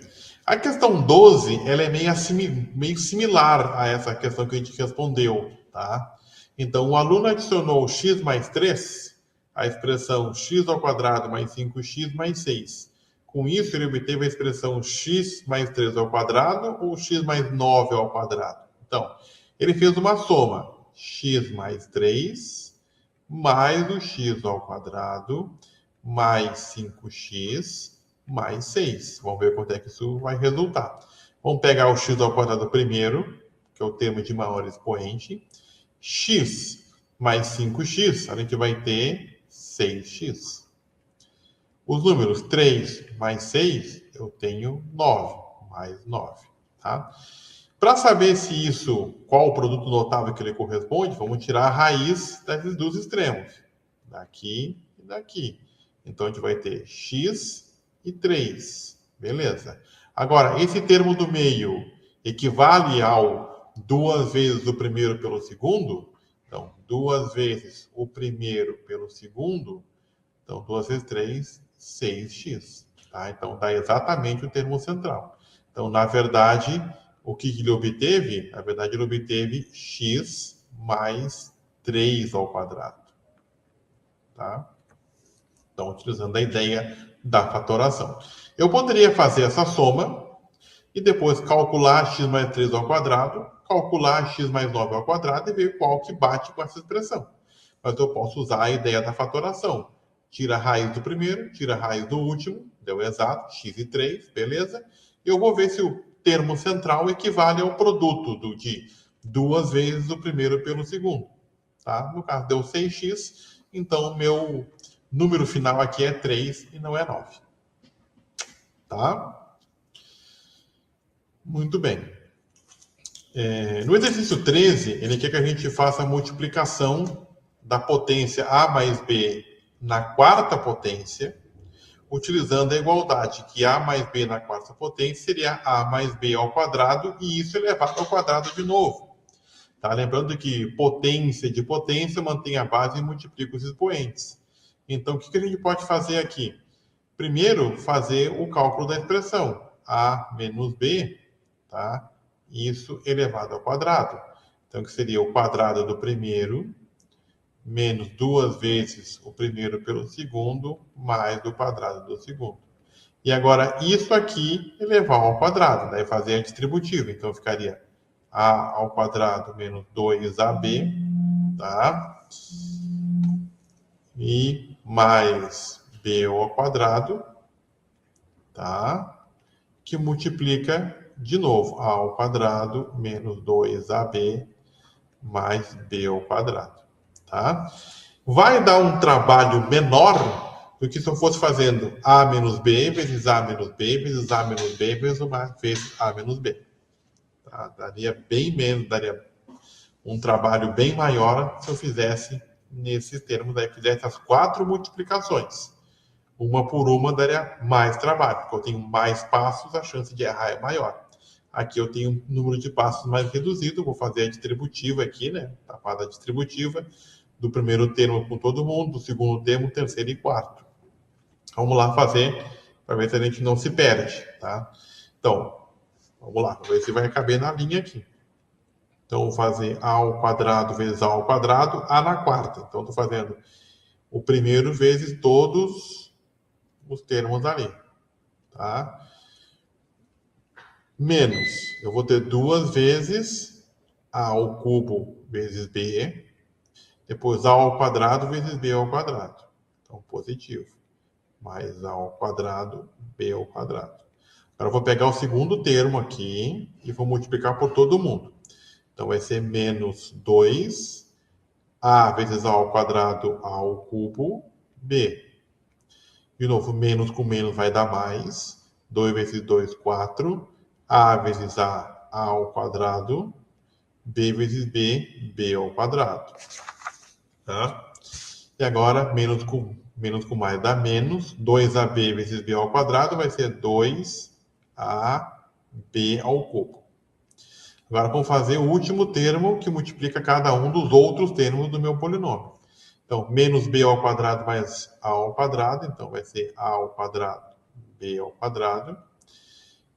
A questão 12, ela é meio similar a essa questão que a gente respondeu, tá? Então, o aluno adicionou x mais 3, a expressão x ao quadrado mais 5x mais 6. Com isso, ele obteve a expressão x mais 3 ao quadrado ou x mais 9 ao quadrado. Então, ele fez uma soma, x mais 3 mais o x ao quadrado mais 5x mais 6. Vamos ver quanto é que isso vai resultar. Vamos pegar o x ao quadrado primeiro, que é o termo de maior expoente. X mais 5x, a gente vai ter 6x. Os números 3 mais 6, eu tenho 9, mais 9. Tá? Para saber se isso, qual o produto notável que ele corresponde, vamos tirar a raiz desses dois extremos. Daqui e daqui. Então, a gente vai ter x e 3. Beleza. Agora, esse termo do meio equivale ao 2 vezes o primeiro pelo segundo? Então, 2 vezes o primeiro pelo segundo. Então, 2 vezes 3, 6x. Tá? Então, dá exatamente o termo central. Então, na verdade, o que ele obteve? Na verdade, ele obteve x mais 3 ao quadrado. Tá? Então, utilizando a ideia da fatoração. Eu poderia fazer essa soma e depois calcular x mais 3 ao quadrado, calcular x mais 9 ao quadrado e ver qual que bate com essa expressão. Mas eu posso usar a ideia da fatoração. Tira a raiz do primeiro, tira a raiz do último, deu exato, x e 3, beleza? Eu vou ver se o termo central equivale ao produto de 2 vezes o primeiro pelo segundo. Tá? No caso, deu 6x, então o meu número final aqui é 3 e não é 9. Tá? Muito bem. No exercício 13, ele quer que a gente faça a multiplicação da potência a mais b na quarta potência, utilizando a igualdade, que a mais b na quarta potência seria a mais b ao quadrado, e isso elevado ao quadrado de novo. Tá? Lembrando que potência de potência mantém a base e multiplica os expoentes. Então, o que a gente pode fazer aqui? Primeiro, fazer o cálculo da expressão. A menos b, tá? Isso elevado ao quadrado. Então, que seria o quadrado do primeiro, menos 2 vezes o primeiro pelo segundo, mais o quadrado do segundo. E agora, isso aqui elevar ao quadrado, daí fazer a distributiva. Então, ficaria a ao quadrado menos 2ab, tá? E mais b ao quadrado, tá? Que multiplica, de novo, a ao quadrado menos 2ab mais b ao quadrado, tá? Vai dar um trabalho menor do que se eu fosse fazendo a menos b vezes a menos b vezes a menos b vezes a menos b. Tá? Daria bem menos, daria um trabalho bem maior se eu fizesse nesses termos, aí fizesse as 4 multiplicações. Uma por uma daria mais trabalho, porque eu tenho mais passos, a chance de errar é maior. Aqui eu tenho um número de passos mais reduzido, vou fazer a distributiva aqui, né? A fase distributiva do primeiro termo com todo mundo, do segundo termo, terceiro e quarto. Vamos lá fazer para ver se a gente não se perde, tá? Então, vamos lá, vamos ver se vai caber na linha aqui. Então, vou fazer a ao quadrado vezes a ao quadrado, a na quarta. Então, estou fazendo o primeiro vezes todos os termos ali. Tá? Menos, eu vou ter duas vezes a ao cubo vezes b, depois a ao quadrado vezes b ao quadrado. Então, positivo. Mais a ao quadrado, b ao quadrado. Agora eu vou pegar o segundo termo aqui e vou multiplicar por todo mundo. Então, vai ser menos 2a vezes a ao quadrado a ao cubo, b. De novo, menos com menos vai dar mais. 2 vezes 2, 4. A vezes a ao quadrado. B vezes b, b ao quadrado. Tá? E agora, menos com mais dá menos. 2ab vezes b ao quadrado vai ser 2ab ao cubo. Agora, vamos fazer o último termo que multiplica cada um dos outros termos do meu polinômio. Então, menos b ao quadrado mais a ao quadrado. Então, vai ser a ao quadrado, b ao quadrado.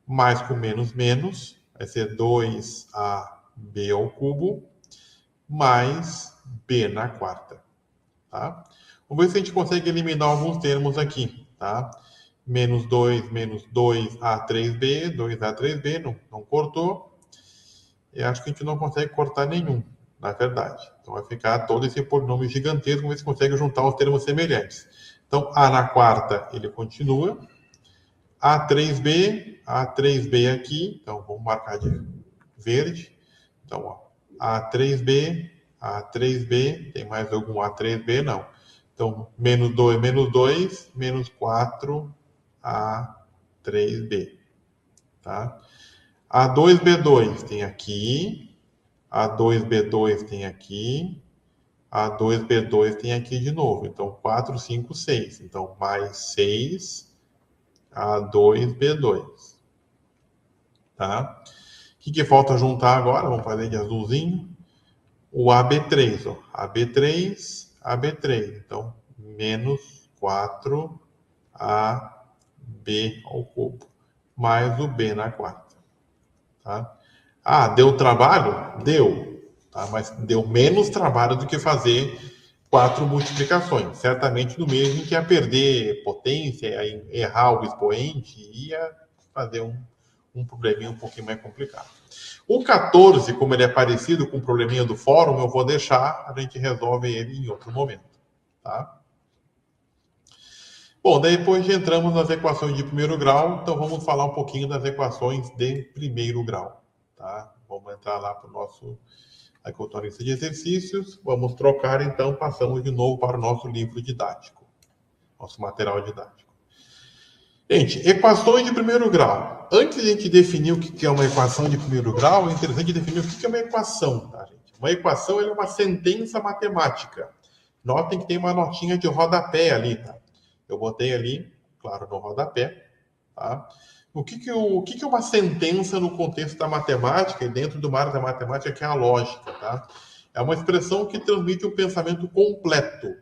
Mais com menos, menos. Vai ser 2ab ao cubo. Mais b na quarta. Tá? Vamos ver se a gente consegue eliminar alguns termos aqui. Tá? Menos 2, menos 2a3b. 2a3b, não cortou. Eu acho que a gente não consegue cortar nenhum, na verdade. Então, vai ficar todo esse polinômio gigantesco, vamos ver se consegue juntar os termos semelhantes. Então, a na quarta, ele continua. A3b aqui. Então, vamos marcar de verde. Então, ó, A3b, tem mais algum A3b? Não. Então, menos 2, menos 4, A3b. Tá? A2b2 tem aqui, A2b2 tem aqui, A2b2 tem aqui de novo. Então, 4, 5, 6. Então, mais 6, A2b2. Tá? O que falta juntar agora? Vamos fazer de azulzinho. O AB3, ó. AB3. Então, menos 4AB ao cubo. Mais o B na quarta. Tá? Ah, deu trabalho? Deu. Tá? Mas deu menos trabalho do que fazer 4 multiplicações. Certamente no mesmo que ia perder potência, ia errar o expoente, ia fazer um probleminha um pouquinho mais complicado. O 14, como ele é parecido com o probleminha do fórum, eu vou deixar, a gente resolve ele em outro momento. Tá? Bom, daí depois entramos nas equações de primeiro grau, então vamos falar um pouquinho das equações de primeiro grau. Tá? Vamos entrar lá para o nosso lista de exercícios, vamos trocar então, passamos de novo para o nosso livro didático, nosso material didático. Gente, equações de primeiro grau. Antes de a gente definir o que é uma equação de primeiro grau, é interessante definir o que é uma equação, tá, gente? Uma equação é uma sentença matemática. Notem que tem uma notinha de rodapé ali, tá? Eu botei ali, claro, no rodapé, tá? O que é uma sentença no contexto da matemática e dentro do mar da matemática, que é a lógica, tá? É uma expressão que transmite um pensamento completo,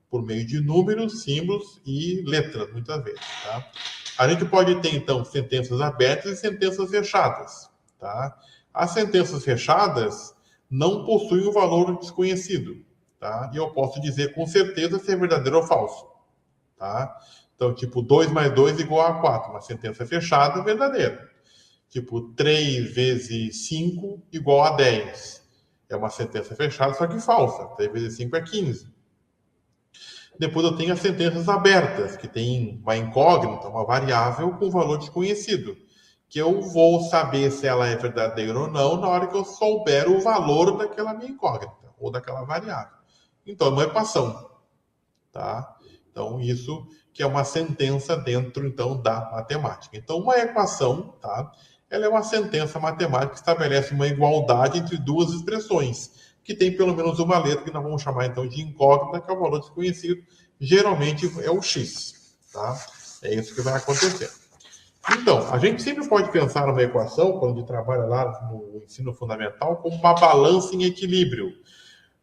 por meio de números, símbolos e letras, muitas vezes, tá? A gente pode ter, então, sentenças abertas e sentenças fechadas, tá? As sentenças fechadas não possuem um valor desconhecido, tá? E eu posso dizer com certeza se é verdadeiro ou falso, tá? Então, tipo, 2 mais 2 igual a 4, uma sentença fechada, verdadeira. Tipo, 3 vezes 5 igual a 10. É uma sentença fechada, só que falsa. 3 vezes 5 é 15. Depois eu tenho as sentenças abertas, que tem uma incógnita, uma variável com valor desconhecido, que eu vou saber se ela é verdadeira ou não na hora que eu souber o valor daquela minha incógnita, ou daquela variável. Então, é uma equação. Tá? Então, isso que é uma sentença dentro, então, da matemática. Então, uma equação, tá? Ela é uma sentença matemática que estabelece uma igualdade entre duas expressões, que tem pelo menos uma letra que nós vamos chamar, então, de incógnita, que é o valor desconhecido. Geralmente é o x, tá? É isso que vai acontecer. Então, a gente sempre pode pensar numa equação, quando a gente trabalha lá no ensino fundamental, como uma balança em equilíbrio.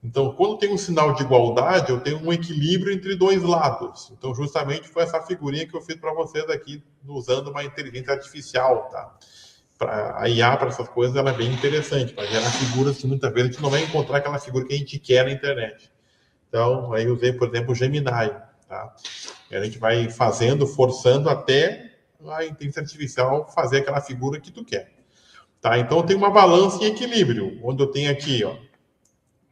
Então, quando tem um sinal de igualdade, eu tenho um equilíbrio entre dois lados. Então, justamente foi essa figurinha que eu fiz para vocês aqui, usando uma inteligência artificial, tá? A IA para essas coisas ela é bem interessante, para gerar figuras que muitas vezes a gente não vai encontrar aquela figura que a gente quer na internet. Então, aí eu usei, por exemplo, o Gemini. Tá? E a gente vai fazendo, forçando até a inteligência artificial fazer aquela figura que tu quer. Tá? Então, eu tenho uma balança em equilíbrio, onde eu tenho aqui, ó,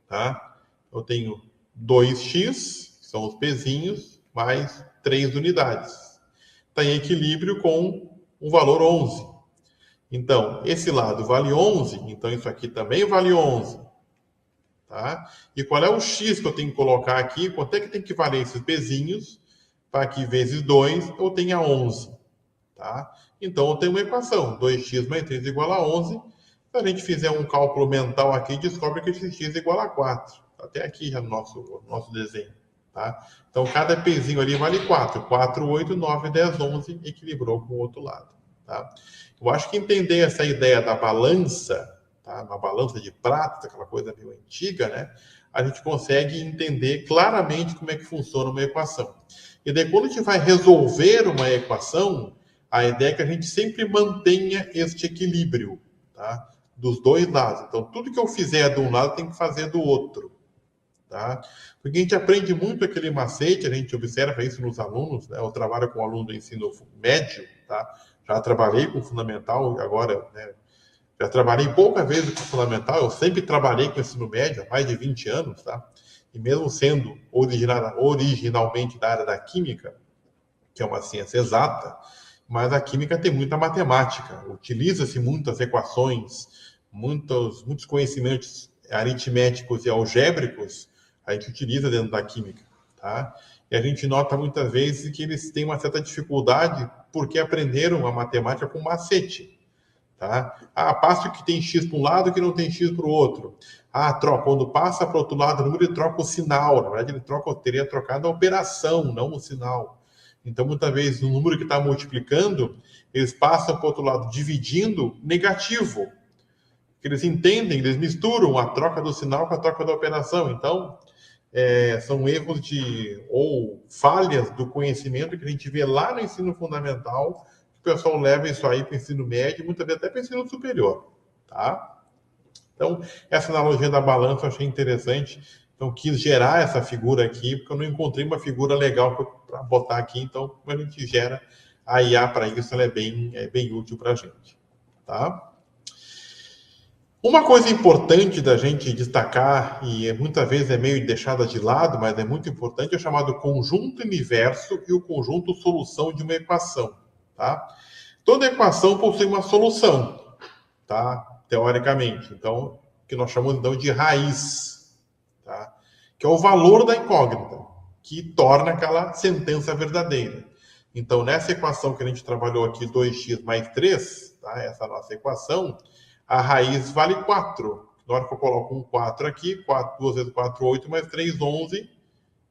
tá? Eu tenho 2x, que são os pezinhos, mais 3 unidades. Está em equilíbrio com o valor 11. Então, esse lado vale 11, então isso aqui também vale 11. Tá? E qual é o x que eu tenho que colocar aqui? Quanto é que tem que valer esses pezinhos para que vezes 2 eu tenha 11? Tá? Então, eu tenho uma equação, 2x mais 3 igual a 11. Se a gente fizer um cálculo mental aqui, descobre que esse x é igual a 4. Até aqui já no nosso desenho. Tá? Então, cada pezinho ali vale 4. 4, 8, 9, 10, 11, equilibrou com o outro lado. Tá? Eu acho que entender essa ideia da balança, tá? Uma balança de prata, aquela coisa meio antiga, né? A gente consegue entender claramente como é que funciona uma equação. E daí, quando a gente vai resolver uma equação, a ideia é que a gente sempre mantenha este equilíbrio, tá? Dos dois lados. Então, tudo que eu fizer de um lado tem que fazer do outro, tá? Porque a gente aprende muito aquele macete, a gente observa isso nos alunos, né? Eu trabalho com aluno do ensino médio, tá? Já trabalhei com fundamental, agora, né? Já trabalhei poucas vezes com fundamental, eu sempre trabalhei com ensino médio há mais de 20 anos, tá? E mesmo sendo originalmente da área da química, que é uma ciência exata, mas a química tem muita matemática, utiliza-se muitas equações, muitos conhecimentos aritméticos e algébricos, a gente utiliza dentro da química, tá? E a gente nota muitas vezes que eles têm uma certa dificuldade porque aprenderam a matemática com macete, tá? Passa que tem x para um lado que não tem x para o outro. Quando passa para o outro lado, o número ele troca o sinal. Na verdade, teria trocado a operação, não o sinal. Então, muitas vezes, o número que está multiplicando, eles passam para o outro lado dividindo negativo. Eles entendem, eles misturam a troca do sinal com a troca da operação. Então, são erros ou falhas do conhecimento que a gente vê lá no ensino fundamental, que o pessoal leva isso aí para o ensino médio, muitas vezes até para o ensino superior. Tá? Então, essa analogia da balança eu achei interessante. Então, quis gerar essa figura aqui, porque eu não encontrei uma figura legal para botar aqui. Então, como a gente gera a IA para isso, ela é bem útil para a gente. Tá? Uma coisa importante da gente destacar, e muitas vezes é meio deixada de lado, mas é muito importante, é o chamado conjunto universo e o conjunto solução de uma equação. Tá? Toda equação possui uma solução, tá? Teoricamente. Então, que nós chamamos então de raiz, tá? Que é o valor da incógnita, que torna aquela sentença verdadeira. Então, nessa equação que a gente trabalhou aqui, 2x mais 3, tá? Essa nossa equação, a raiz vale 4. Na hora que eu coloco um 4 aqui, 2 vezes 4, 8, mais 3, 11,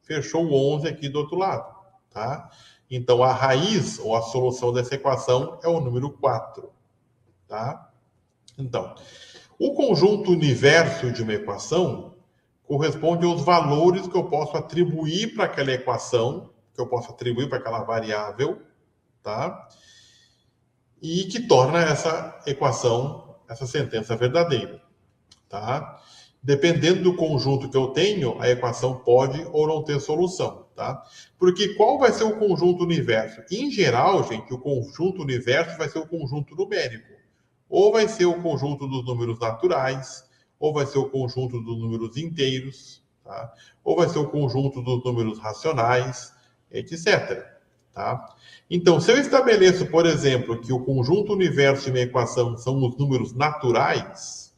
fechou o 11 aqui do outro lado, tá? Então, a raiz, ou a solução dessa equação, é o número 4, tá? Então, o conjunto universo de uma equação corresponde aos valores que eu posso atribuir para aquela equação, que eu posso atribuir para aquela variável, tá? E que torna essa equação, essa sentença verdadeira, tá? Dependendo do conjunto que eu tenho, a equação pode ou não ter solução, tá? Porque qual vai ser o conjunto universo? Em geral, gente, o conjunto universo vai ser o conjunto numérico. Ou vai ser o conjunto dos números naturais, ou vai ser o conjunto dos números inteiros, tá? Ou vai ser o conjunto dos números racionais, etc. Tá? Então, se eu estabeleço, por exemplo, que o conjunto universo de uma equação são os números naturais,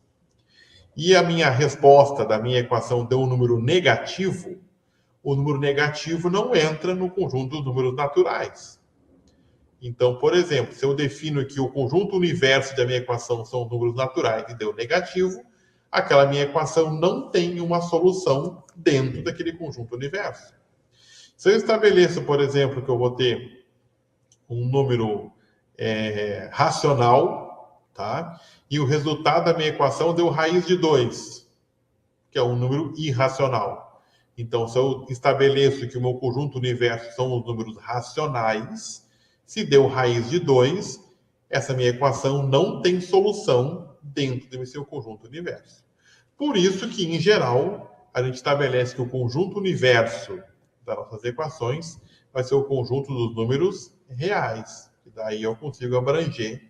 e a minha resposta da minha equação deu um número negativo, o número negativo não entra no conjunto dos números naturais. Então, por exemplo, se eu defino que o conjunto universo da minha equação são números naturais e deu negativo, aquela minha equação não tem uma solução dentro daquele conjunto universo. Se eu estabeleço, por exemplo, que eu vou ter um número racional, tá? E o resultado da minha equação deu raiz de 2, que é um número irracional. Então, se eu estabeleço que o meu conjunto universo são os números racionais, se deu raiz de 2, essa minha equação não tem solução dentro do seu conjunto universo. Por isso que, em geral, a gente estabelece que o conjunto universo das nossas equações vai ser o conjunto dos números reais. E daí eu consigo abranger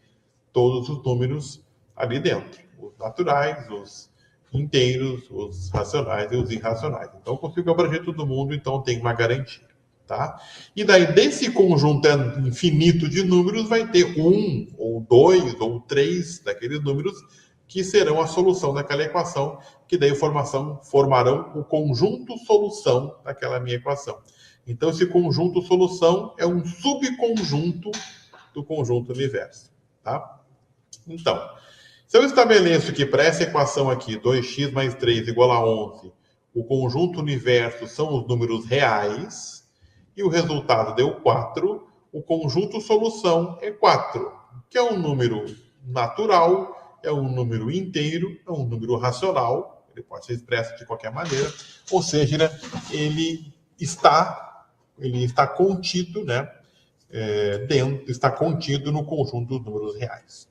todos os números ali dentro. Os naturais, os inteiros, os racionais e os irracionais. Então eu consigo abranger todo mundo, então tem uma garantia. Tá? E daí, desse conjunto infinito de números, vai ter um, ou dois, ou três daqueles números que serão a solução daquela equação, que daí formarão o conjunto solução daquela minha equação. Então, esse conjunto solução é um subconjunto do conjunto universo. Tá? Então, se eu estabeleço que para essa equação aqui, 2x mais 3 igual a 11, o conjunto universo são os números reais, e o resultado deu 4, o conjunto solução é 4, que é um número natural, é um número inteiro, é um número racional, ele pode ser expresso de qualquer maneira, ou seja, ele está contido, né, está contido no conjunto dos números reais.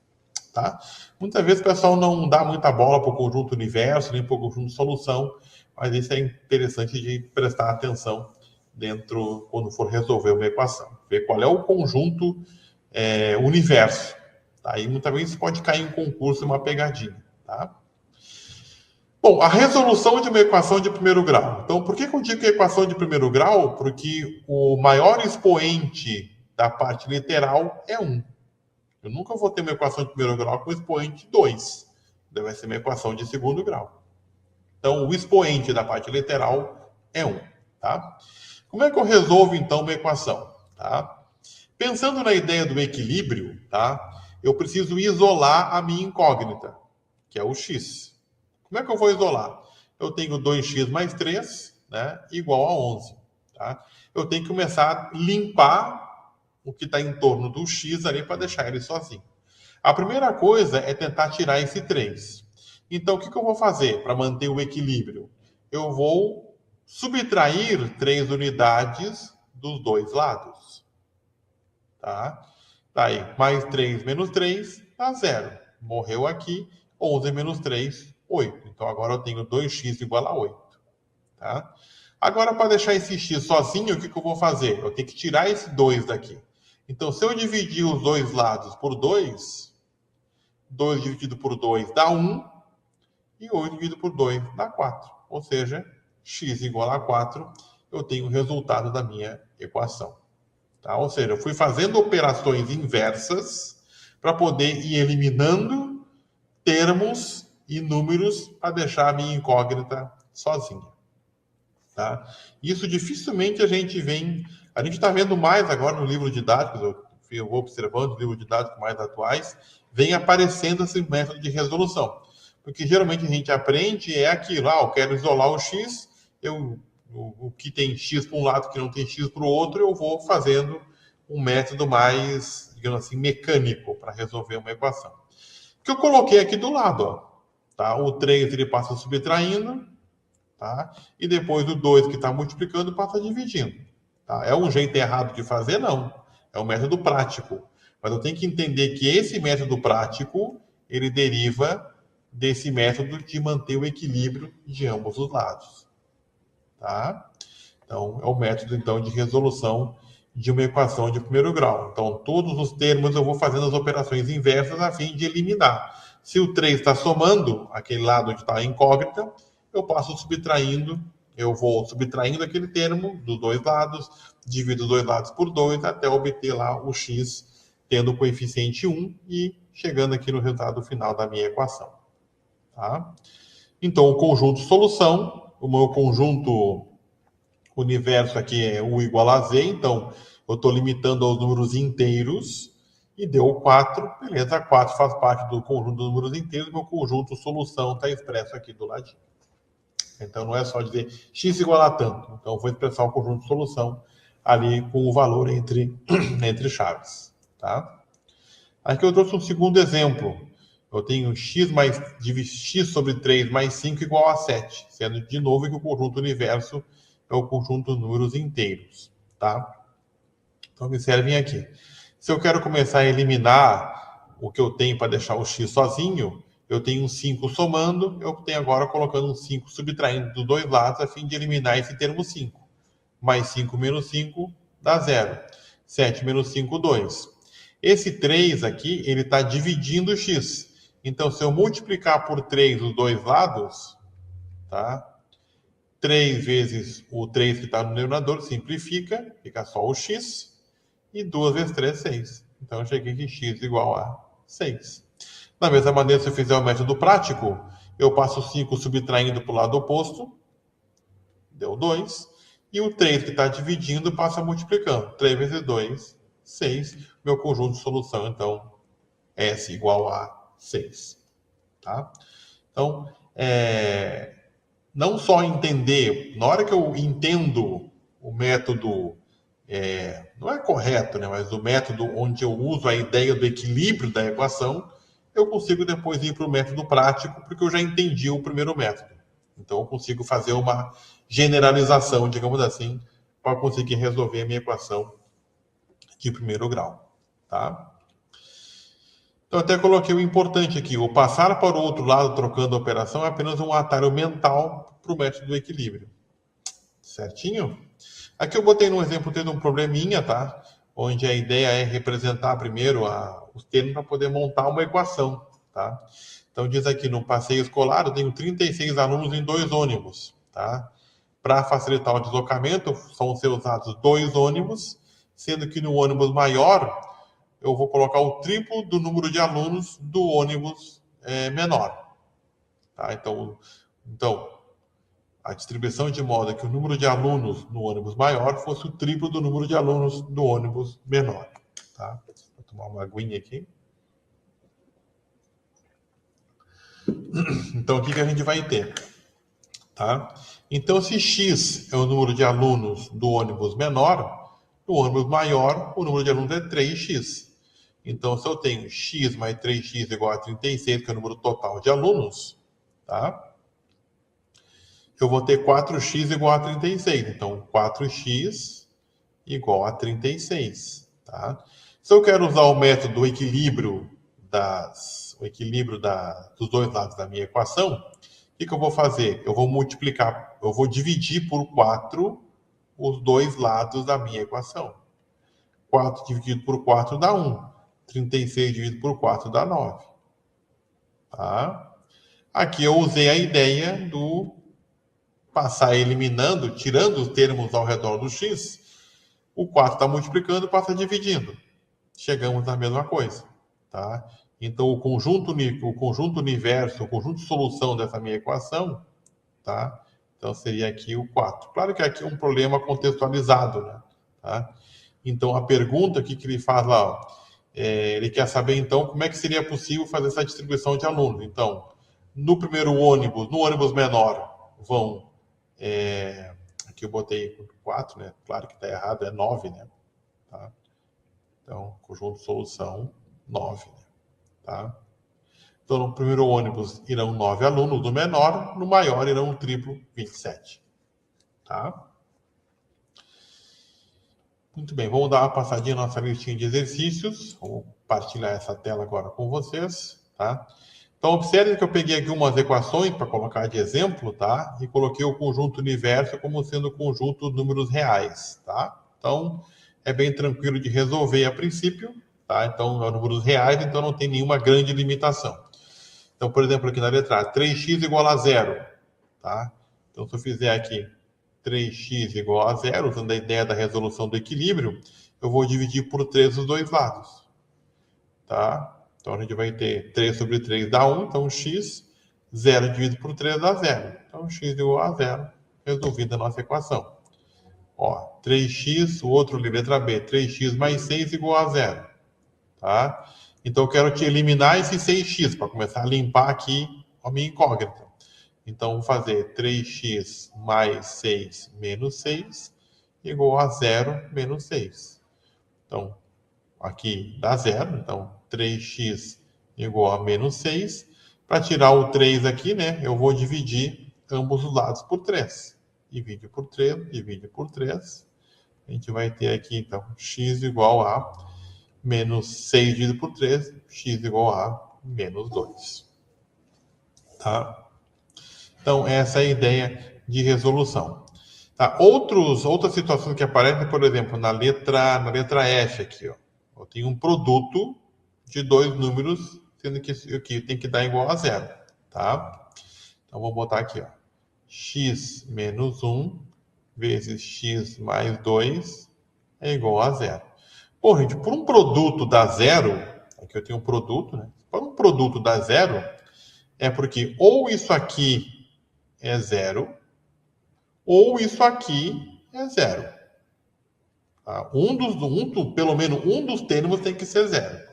Tá? Muitas vezes o pessoal não dá muita bola para o conjunto universo, nem para o conjunto solução, mas isso é interessante de prestar atenção dentro, quando for resolver uma equação. Ver qual é o conjunto universo. Tá? E muitas vezes pode cair em um concurso uma pegadinha. Tá? Bom, a resolução de uma equação de primeiro grau. Então, por que eu digo que é equação de primeiro grau? Porque o maior expoente da parte literal é 1. Eu nunca vou ter uma equação de primeiro grau com expoente 2. Deve ser uma equação de segundo grau. Então, o expoente da parte literal é 1. Tá? Como é que eu resolvo, então, uma equação? Tá? Pensando na ideia do equilíbrio, tá? Eu preciso isolar a minha incógnita, que é o x. Como é que eu vou isolar? Eu tenho 2x mais 3, né, igual a 11. Tá? Eu tenho que começar a limpar o que está em torno do x ali para deixar ele sozinho. A primeira coisa é tentar tirar esse 3. Então, o que eu vou fazer para manter o equilíbrio? Eu vou subtrair 3 unidades dos dois lados. Tá? Daí, mais 3 menos 3 dá 0. Morreu aqui, 11 menos 3, 8. Então, agora eu tenho 2x igual a 8. Tá? Agora, para deixar esse x sozinho, o que eu vou fazer? Eu tenho que tirar esse 2 daqui. Então, se eu dividir os dois lados por 2, 2 dividido por 2 dá 1, e 8 dividido por 2 dá 4. Ou seja, x igual a 4, eu tenho o resultado da minha equação. Tá? Ou seja, eu fui fazendo operações inversas para poder ir eliminando termos e números para deixar a minha incógnita sozinha. Tá? Isso dificilmente a gente vem... A gente está vendo mais agora no livro didático, eu vou observando os livros didáticos mais atuais, vem aparecendo esse método de resolução. Porque geralmente a gente aprende aquilo, eu quero isolar o x, o que tem x para um lado, que não tem x para o outro, eu vou fazendo um método mais, digamos assim, mecânico para resolver uma equação. Que eu coloquei aqui do lado, ó, tá? O 3 ele passa subtraindo, tá? E depois o 2 que está multiplicando passa dividindo. Tá? É um jeito errado de fazer? Não. É um método prático. Mas eu tenho que entender que esse método prático, ele deriva desse método de manter o equilíbrio de ambos os lados. Tá? Então, é o método então, de resolução de uma equação de primeiro grau. Então, todos os termos eu vou fazendo as operações inversas a fim de eliminar. Se o 3 está somando, aquele lado onde está a incógnita, eu passo subtraindo, eu vou subtraindo aquele termo dos dois lados, divido os dois lados por 2, até obter lá o x tendo o coeficiente 1 e chegando aqui no resultado final da minha equação. Tá? Então, o conjunto solução, o meu conjunto universo aqui é U igual a Z, então eu estou limitando aos números inteiros, e deu 4, beleza, 4 faz parte do conjunto dos números inteiros, meu conjunto solução está expresso aqui do ladinho. Então não é só dizer x igual a tanto, então eu vou expressar o conjunto de solução ali com o valor entre chaves. Tá? Aqui eu trouxe um segundo exemplo. Eu tenho x sobre 3 mais 5 igual a 7, sendo de novo que o conjunto universo é o conjunto dos números inteiros. Tá? Então observem aqui. Se eu quero começar a eliminar o que eu tenho para deixar o x sozinho, eu tenho um 5 somando, eu tenho agora colocando um 5 subtraindo dos dois lados, a fim de eliminar esse termo 5. Mais 5 menos 5 dá 0. 7 menos 5, 2. Esse 3 aqui, ele está dividindo o x. Então, se eu multiplicar por 3 os dois lados, tá? 3 vezes o 3 que está no denominador, simplifica, fica só o x. E 2 vezes 3, 6. Então, eu cheguei que x igual a 6. Da mesma maneira, se eu fizer o método prático, eu passo 5 subtraindo para o lado oposto, deu 2. E o 3 que está dividindo passa multiplicando. 3 vezes 2, 6. Meu conjunto de solução, então, S igual a 6. Tá? Então, não só entender, na hora que eu entendo o método, não é correto, né, mas o método onde eu uso a ideia do equilíbrio da equação, eu consigo depois ir para o método prático, porque eu já entendi o primeiro método. Então, eu consigo fazer uma generalização, digamos assim, para conseguir resolver a minha equação de primeiro grau. Tá? Então, até coloquei o importante aqui. O passar para o outro lado trocando a operação é apenas um atalho mental para o método do equilíbrio. Certinho? Aqui eu botei no exemplo tendo um probleminha, tá? Onde a ideia é representar primeiro os termos para poder montar uma equação, tá? Então, diz aqui, no passeio escolar, eu tenho 36 alunos em 2 ônibus, tá? Para facilitar o deslocamento, vão ser usados 2 ônibus, sendo que no ônibus maior, eu vou colocar o triplo do número de alunos do ônibus menor. Tá? Então, a distribuição de modo que o número de alunos no ônibus maior fosse o triplo do número de alunos do ônibus menor. Tá? Vou tomar uma aguinha aqui. Então, o que a gente vai ter? Tá? Então, se x é o número de alunos do ônibus menor, no ônibus maior, o número de alunos é 3x. Então, se eu tenho x mais 3x igual a 36, que é o número total de alunos, tá? Eu vou ter 4x igual a 36. Então, 4x igual a 36. Tá? Se eu quero usar o método do equilíbrio, dos dois lados da minha equação, o que eu vou fazer? Eu vou multiplicar, eu vou dividir por 4 os dois lados da minha equação. 4 dividido por 4 dá 1. 36 dividido por 4 dá 9. Tá? Aqui eu usei a ideia do passar eliminando, tirando os termos ao redor do x. O 4 está multiplicando, passa dividindo. Chegamos na mesma coisa. Tá? Então, o conjunto universo, o conjunto de solução dessa minha equação, tá? Então, seria aqui o 4. Claro que aqui é um problema contextualizado, né? Tá? Então, a pergunta que ele faz lá, ó, ele quer saber, então, como é que seria possível fazer essa distribuição de alunos. Então, no ônibus menor, vão... aqui eu botei 4, né? Claro que está errado, é 9, né? Tá? Então, conjunto de solução, 9. Né? Tá? Então, no primeiro ônibus irão 9 alunos, no menor, no maior irão o triplo, 27. Tá? Muito bem, vamos dar uma passadinha na nossa listinha de exercícios. Vou partilhar essa tela agora com vocês. Tá? Então, observe que eu peguei aqui umas equações para colocar de exemplo, tá? E coloquei o conjunto universo como sendo o conjunto de números reais, tá? Então, é bem tranquilo de resolver a princípio, tá? Então, é números reais, então não tem nenhuma grande limitação. Então, por exemplo, aqui na letra A, 3x igual a 0, tá? Então, se eu fizer aqui 3x igual a 0, usando a ideia da resolução do equilíbrio, eu vou dividir por 3 os dois lados, tá? Então, a gente vai ter 3 sobre 3 dá 1, então x, 0 dividido por 3 dá 0. Então, x igual a 0, resolvida a nossa equação. Ó, 3x, o outro ali, letra B, 3x mais 6 igual a 0. Tá? Então, eu quero te eliminar esse 6x, para começar a limpar aqui a minha incógnita. Então, vou fazer 3x mais 6 menos 6 igual a 0 menos 6. Então, aqui dá 0, então 3x igual a menos 6. Para tirar o 3 aqui, né, eu vou dividir ambos os lados por 3. Divide por 3, divide por 3. A gente vai ter aqui, então, x igual a menos 6 dividido por 3, x igual a menos 2. Tá? Então, essa é a ideia de resolução. Tá? Outras situações que aparecem, por exemplo, na letra F aqui, ó. Eu tenho um produto de dois números, sendo que aqui tem que dar igual a zero. Tá? Então, vou botar aqui, ó. X menos 1 vezes x mais 2 é igual a zero. Bom, gente, por um produto dar zero, aqui eu tenho um produto, né? Para um produto dar zero, é porque ou isso aqui é zero, ou isso aqui é zero. Tá? Pelo menos um dos termos tem que ser zero.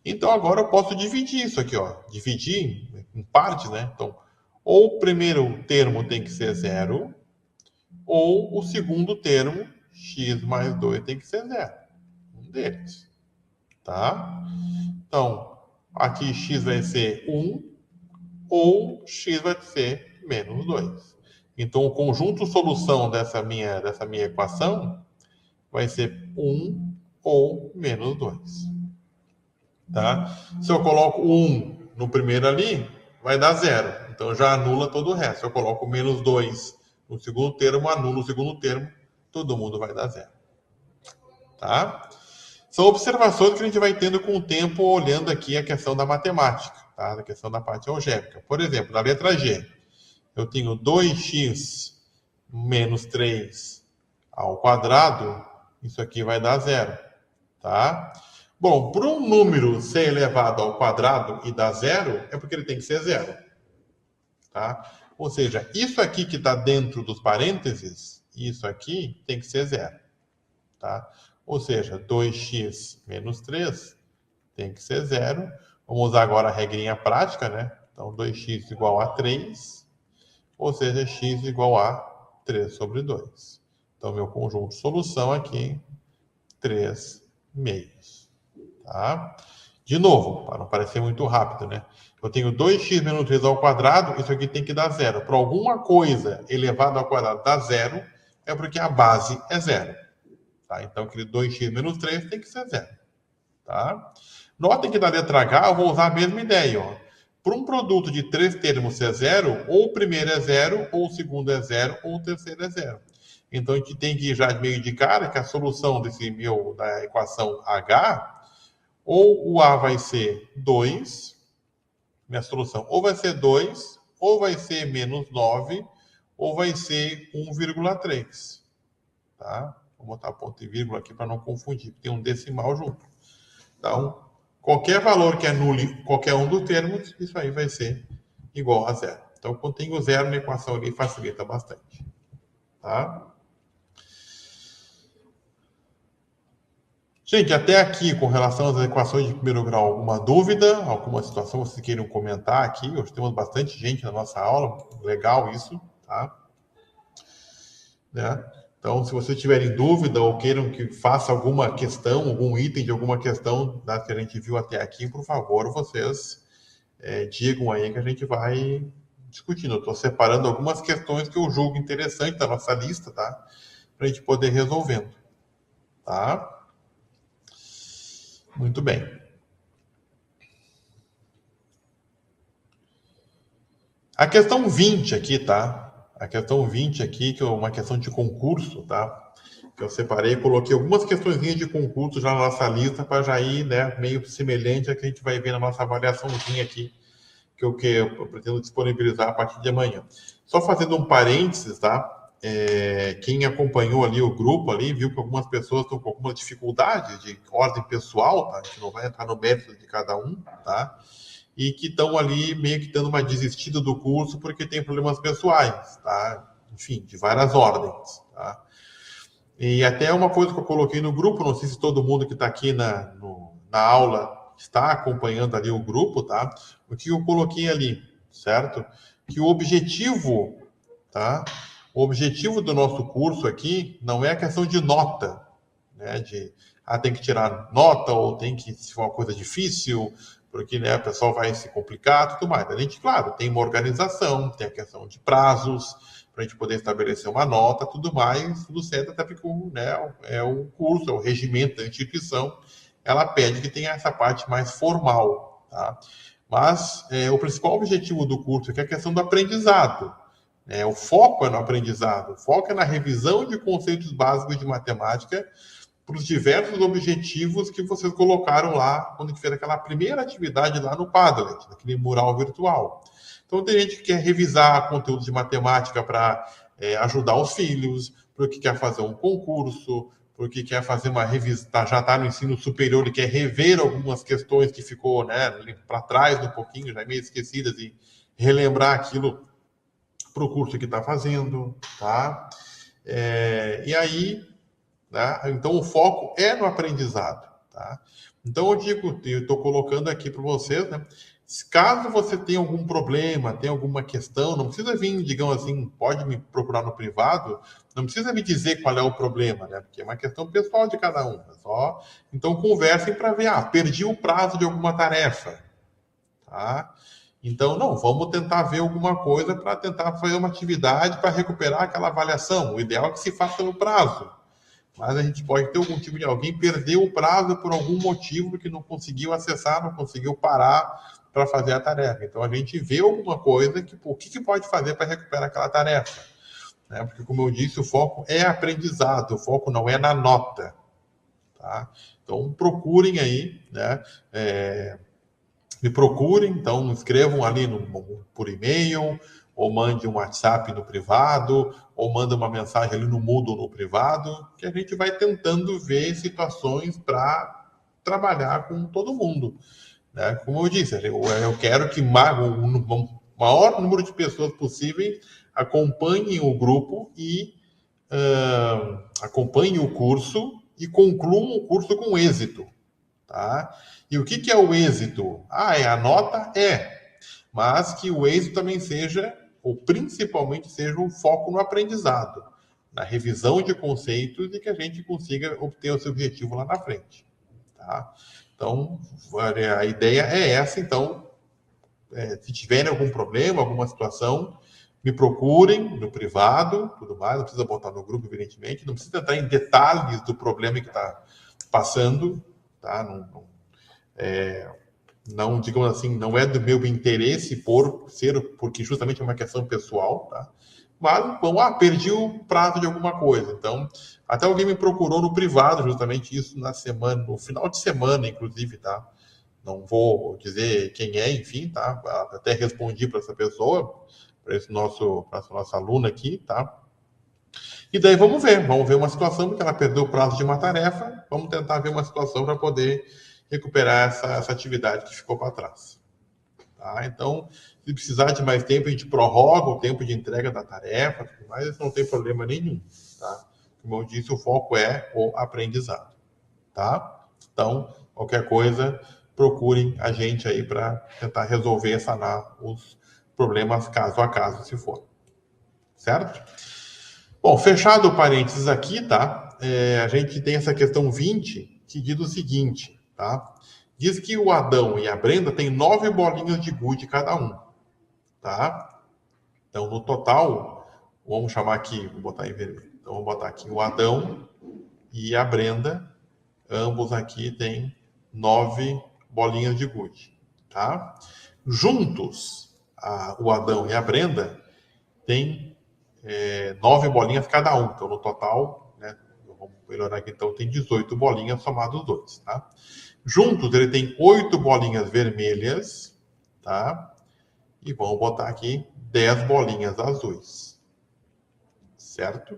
Então agora eu posso dividir isso aqui, ó. Dividir em partes, né? Então, ou o primeiro termo tem que ser zero, ou o segundo termo, x mais 2, tem que ser zero. Um deles. Tá? Então, aqui x vai ser 1, ou x vai ser menos 2. Então, o conjunto solução dessa minha equação vai ser 1 ou menos 2. Tá? Se eu coloco 1 no primeiro ali, vai dar 0. Então, já anula todo o resto. Se eu coloco menos 2 no segundo termo, anula o segundo termo, todo mundo vai dar 0. Tá? São observações que a gente vai tendo com o tempo, olhando aqui a questão da matemática, tá? A questão da parte algébrica. Por exemplo, na letra G, eu tenho 2x menos 3 ao quadrado, isso aqui vai dar zero, tá? Bom, para um número ser elevado ao quadrado e dar zero, é porque ele tem que ser zero, tá? Ou seja, isso aqui que está dentro dos parênteses, isso aqui tem que ser zero, tá? Ou seja, 2x menos 3 tem que ser zero. Vamos usar agora a regrinha prática, né? Então, 2x igual a 3, ou seja, x igual a 3 sobre 2. Então, meu conjunto de solução aqui, 3 meios. Tá? De novo, para não parecer muito rápido, né? Eu tenho 2x menos 3 ao quadrado, isso aqui tem que dar zero. Para alguma coisa elevada ao quadrado dar zero, é porque a base é zero. Tá? Então, aquele 2x menos 3 tem que ser zero. Tá? Notem que na letra H eu vou usar a mesma ideia. Ó. Para um produto de três termos ser zero, ou o primeiro é zero, ou o segundo é zero, ou o terceiro é zero. Então, a gente tem que ir já meio de cara que a solução da equação H, ou o A vai ser 2, minha solução, ou vai ser 2, ou vai ser menos 9, ou vai ser 1,3. Tá? Vou botar ponto e vírgula aqui para não confundir, tem um decimal junto. Então, qualquer valor que anule qualquer um dos termos, isso aí vai ser igual a zero. Então, quando tem o zero na equação ali, facilita bastante. Tá? Gente, até aqui, com relação às equações de primeiro grau, alguma dúvida, alguma situação que vocês queiram comentar aqui? Hoje temos bastante gente na nossa aula, legal isso, tá? Né? Então, se vocês tiverem dúvida ou queiram que faça alguma questão, algum item de alguma questão da que a gente viu até aqui, por favor, vocês digam aí que a gente vai discutindo. Eu estou separando algumas questões que eu julgo interessantes da nossa lista, tá? Para a gente poder resolvendo, tá? Muito bem. A questão 20 aqui, tá? A questão 20 aqui, que é uma questão de concurso, tá? Que eu separei e coloquei algumas questõezinhas de concurso já na nossa lista para já ir, né, meio semelhante a que a gente vai ver na nossa avaliaçãozinha aqui, que eu pretendo disponibilizar a partir de amanhã. Só fazendo um parênteses, tá? Quem acompanhou ali o grupo ali, viu que algumas pessoas estão com algumas dificuldades de ordem pessoal, tá? A gente não vai entrar no mérito de cada um, tá? E que estão ali meio que dando uma desistida do curso porque tem problemas pessoais, tá? Enfim, de várias ordens, tá? E até uma coisa que eu coloquei no grupo, não sei se todo mundo que está aqui na aula está acompanhando ali o grupo, tá? O que eu coloquei ali, certo? Que o objetivo, tá? O objetivo do nosso curso aqui não é a questão de nota, né? Tem que tirar nota ou tem que se for uma coisa difícil, porque né, o pessoal vai se complicar, tudo mais. A gente, claro, tem uma organização, tem a questão de prazos, para a gente poder estabelecer uma nota, tudo mais, tudo certo, até porque né, é o curso, é o regimento da instituição, ela pede que tenha essa parte mais formal, tá? Mas o principal objetivo do curso aqui é a questão do aprendizado. O foco é no aprendizado, o foco é na revisão de conceitos básicos de matemática para os diversos objetivos que vocês colocaram lá quando fez aquela primeira atividade lá no Padlet, naquele mural virtual. Então, tem gente que quer revisar conteúdo de matemática para ajudar os filhos, porque quer fazer um concurso, porque quer fazer uma revisão, já está no ensino superior e quer rever algumas questões que ficou para trás um pouquinho, já meio esquecidas, e relembrar aquilo para o curso que está fazendo, tá? E aí, né? Então, o foco é no aprendizado, tá? Então, eu estou colocando aqui para vocês, né? Caso você tenha algum problema, tenha alguma questão, não precisa vir, digamos assim, pode me procurar no privado, não precisa me dizer qual é o problema, né? Porque é uma questão pessoal de cada um. Só. Então, conversem para ver, perdi o prazo de alguma tarefa, tá? Então, não, vamos tentar ver alguma coisa para tentar fazer uma atividade para recuperar aquela avaliação. O ideal é que se faça no prazo. Mas a gente pode ter algum tipo de alguém perdeu o prazo por algum motivo que não conseguiu acessar, não conseguiu parar para fazer a tarefa. Então a gente vê alguma coisa que o que pode fazer para recuperar aquela tarefa, né? Porque como eu disse, o foco é aprendizado, o foco não é na nota, tá? Então procurem aí, né? Me procurem, então escrevam ali por e-mail, ou mande um WhatsApp no privado, ou manda uma mensagem ali no Moodle no privado, que a gente vai tentando ver situações para trabalhar com todo mundo, né? Como eu disse, eu quero que o maior número de pessoas possíveis acompanhem o grupo e acompanhem o curso e concluam o curso com êxito, tá? E o que é o êxito? É a nota? Mas que o êxito também seja, ou principalmente seja, um foco no aprendizado, na revisão de conceitos e que a gente consiga obter o seu objetivo lá na frente, tá? Então, a ideia é essa. Então, se tiverem algum problema, alguma situação, me procurem no privado, tudo mais, não precisa botar no grupo, evidentemente, não precisa entrar em detalhes do problema que está passando, tá? Não, digamos assim, não é do meu interesse porque justamente é uma questão pessoal, tá? Mas, bom, perdi o prazo de alguma coisa. Então, até alguém me procurou no privado, justamente isso na semana, no final de semana, inclusive, tá? Não vou dizer quem é, enfim, tá? Até respondi para essa pessoa, para essa nossa aluna aqui, tá? E daí vamos ver uma situação, porque ela perdeu o prazo de uma tarefa, vamos tentar ver uma situação para poder recuperar essa atividade que ficou para trás. Tá? Então, se precisar de mais tempo, a gente prorroga o tempo de entrega da tarefa, mas não tem problema nenhum. Tá? Como eu disse, o foco é o aprendizado. Tá? Então, qualquer coisa, procurem a gente aí para tentar resolver, sanar os problemas caso a caso, se for. Certo? Bom, fechado o parênteses aqui, tá? A gente tem essa questão 20, que diz o seguinte, tá? Diz que o Adão e a Brenda têm 9 bolinhas de gude cada um, tá? Então, no total, vamos chamar aqui, vou botar em vermelho. Então, vamos botar aqui o Adão e a Brenda, ambos aqui têm 9 bolinhas de gude, tá? Juntos, o Adão e a Brenda têm 9 bolinhas cada um. Então, no total, né, vamos melhorar aqui, então tem 18 bolinhas somados os dois, tá? Juntos, ele tem 8 bolinhas vermelhas, tá? E vamos botar aqui 10 bolinhas azuis, certo?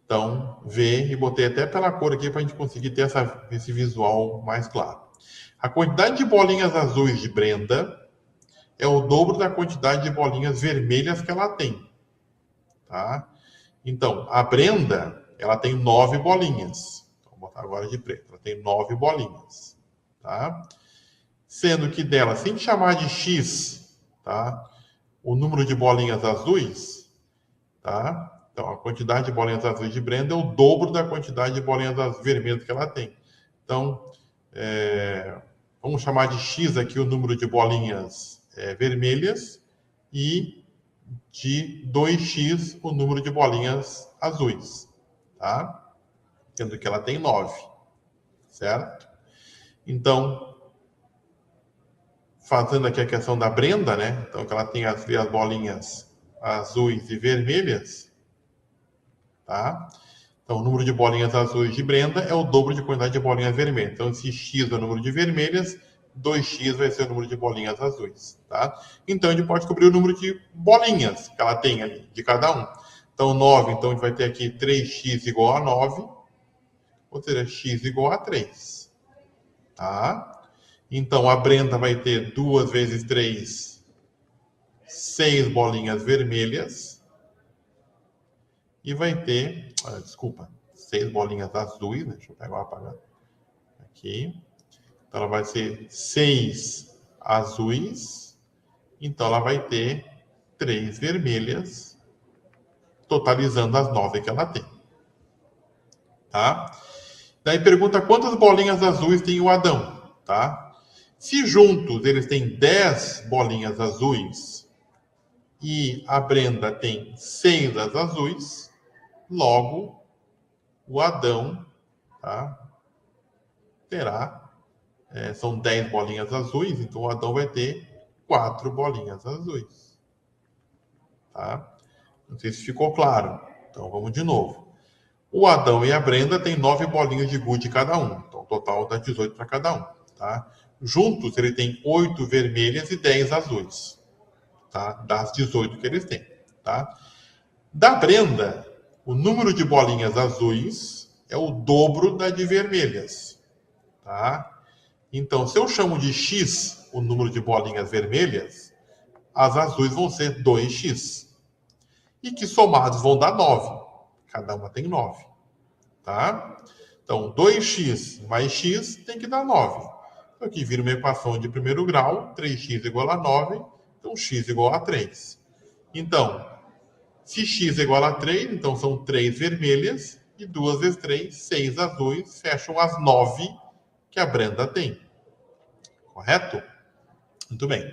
Então, e botei até pela cor aqui para a gente conseguir ter esse visual mais claro. A quantidade de bolinhas azuis de Brenda é o dobro da quantidade de bolinhas vermelhas que ela tem, tá? Então, a Brenda, ela tem 9 bolinhas. Vou botar agora de preto. Ela tem 9 bolinhas, tá? Sendo que dela, sem chamar de X, tá? O número de bolinhas azuis, tá? Então, a quantidade de bolinhas azuis de Brenda é o dobro da quantidade de bolinhas vermelhas que ela tem. Então, vamos chamar de X aqui o número de bolinhas vermelhas e de 2x o número de bolinhas azuis, tá? Sendo que ela tem 9, certo? Então, fazendo aqui a questão da Brenda, né? Então, que ela tem as bolinhas azuis e vermelhas, tá? Então, o número de bolinhas azuis de Brenda é o dobro de quantidade de bolinhas vermelhas. Então, se x é o número de vermelhas, 2x vai ser o número de bolinhas azuis, tá? Então, a gente pode descobrir o número de bolinhas que ela tem ali, de cada um. Então, 9, então a gente vai ter aqui 3x igual a 9, ou seja, x igual a 3, tá? Então, a Brenda vai ter 2 vezes 3, 6 bolinhas vermelhas. E vai ter, desculpa, 6 bolinhas azuis, né? Deixa eu pegar o apagado aqui. Então, ela vai ser 6 azuis. Então, ela vai ter 3 vermelhas, totalizando as 9 que ela tem. Tá? Daí pergunta quantas bolinhas azuis tem o Adão, tá? Se juntos eles têm 10 bolinhas azuis e a Brenda tem 6 azuis, logo o Adão, tá, terá, são 10 bolinhas azuis, então o Adão vai ter 4 bolinhas azuis. Tá? Não sei se ficou claro. Então vamos de novo. O Adão e a Brenda têm 9 bolinhas de gude cada um. Então, o total dá 18 para cada um. Tá? Juntos, ele tem 8 vermelhas e 10 azuis. Tá? Das 18 que eles têm. Tá? Da Brenda, o número de bolinhas azuis é o dobro da de vermelhas. Tá? Então, se eu chamo de x o número de bolinhas vermelhas, as azuis vão ser 2x. E que somados vão dar 9. Cada uma tem 9. Tá? Então, 2x mais x tem que dar 9. Então, aqui vira uma equação de primeiro grau, 3x igual a 9, então x igual a 3. Então, se x é igual a 3, então são 3 vermelhas, e 2 vezes 3, 6 azuis, fecham as 9 que a Brenda tem. Correto? Muito bem.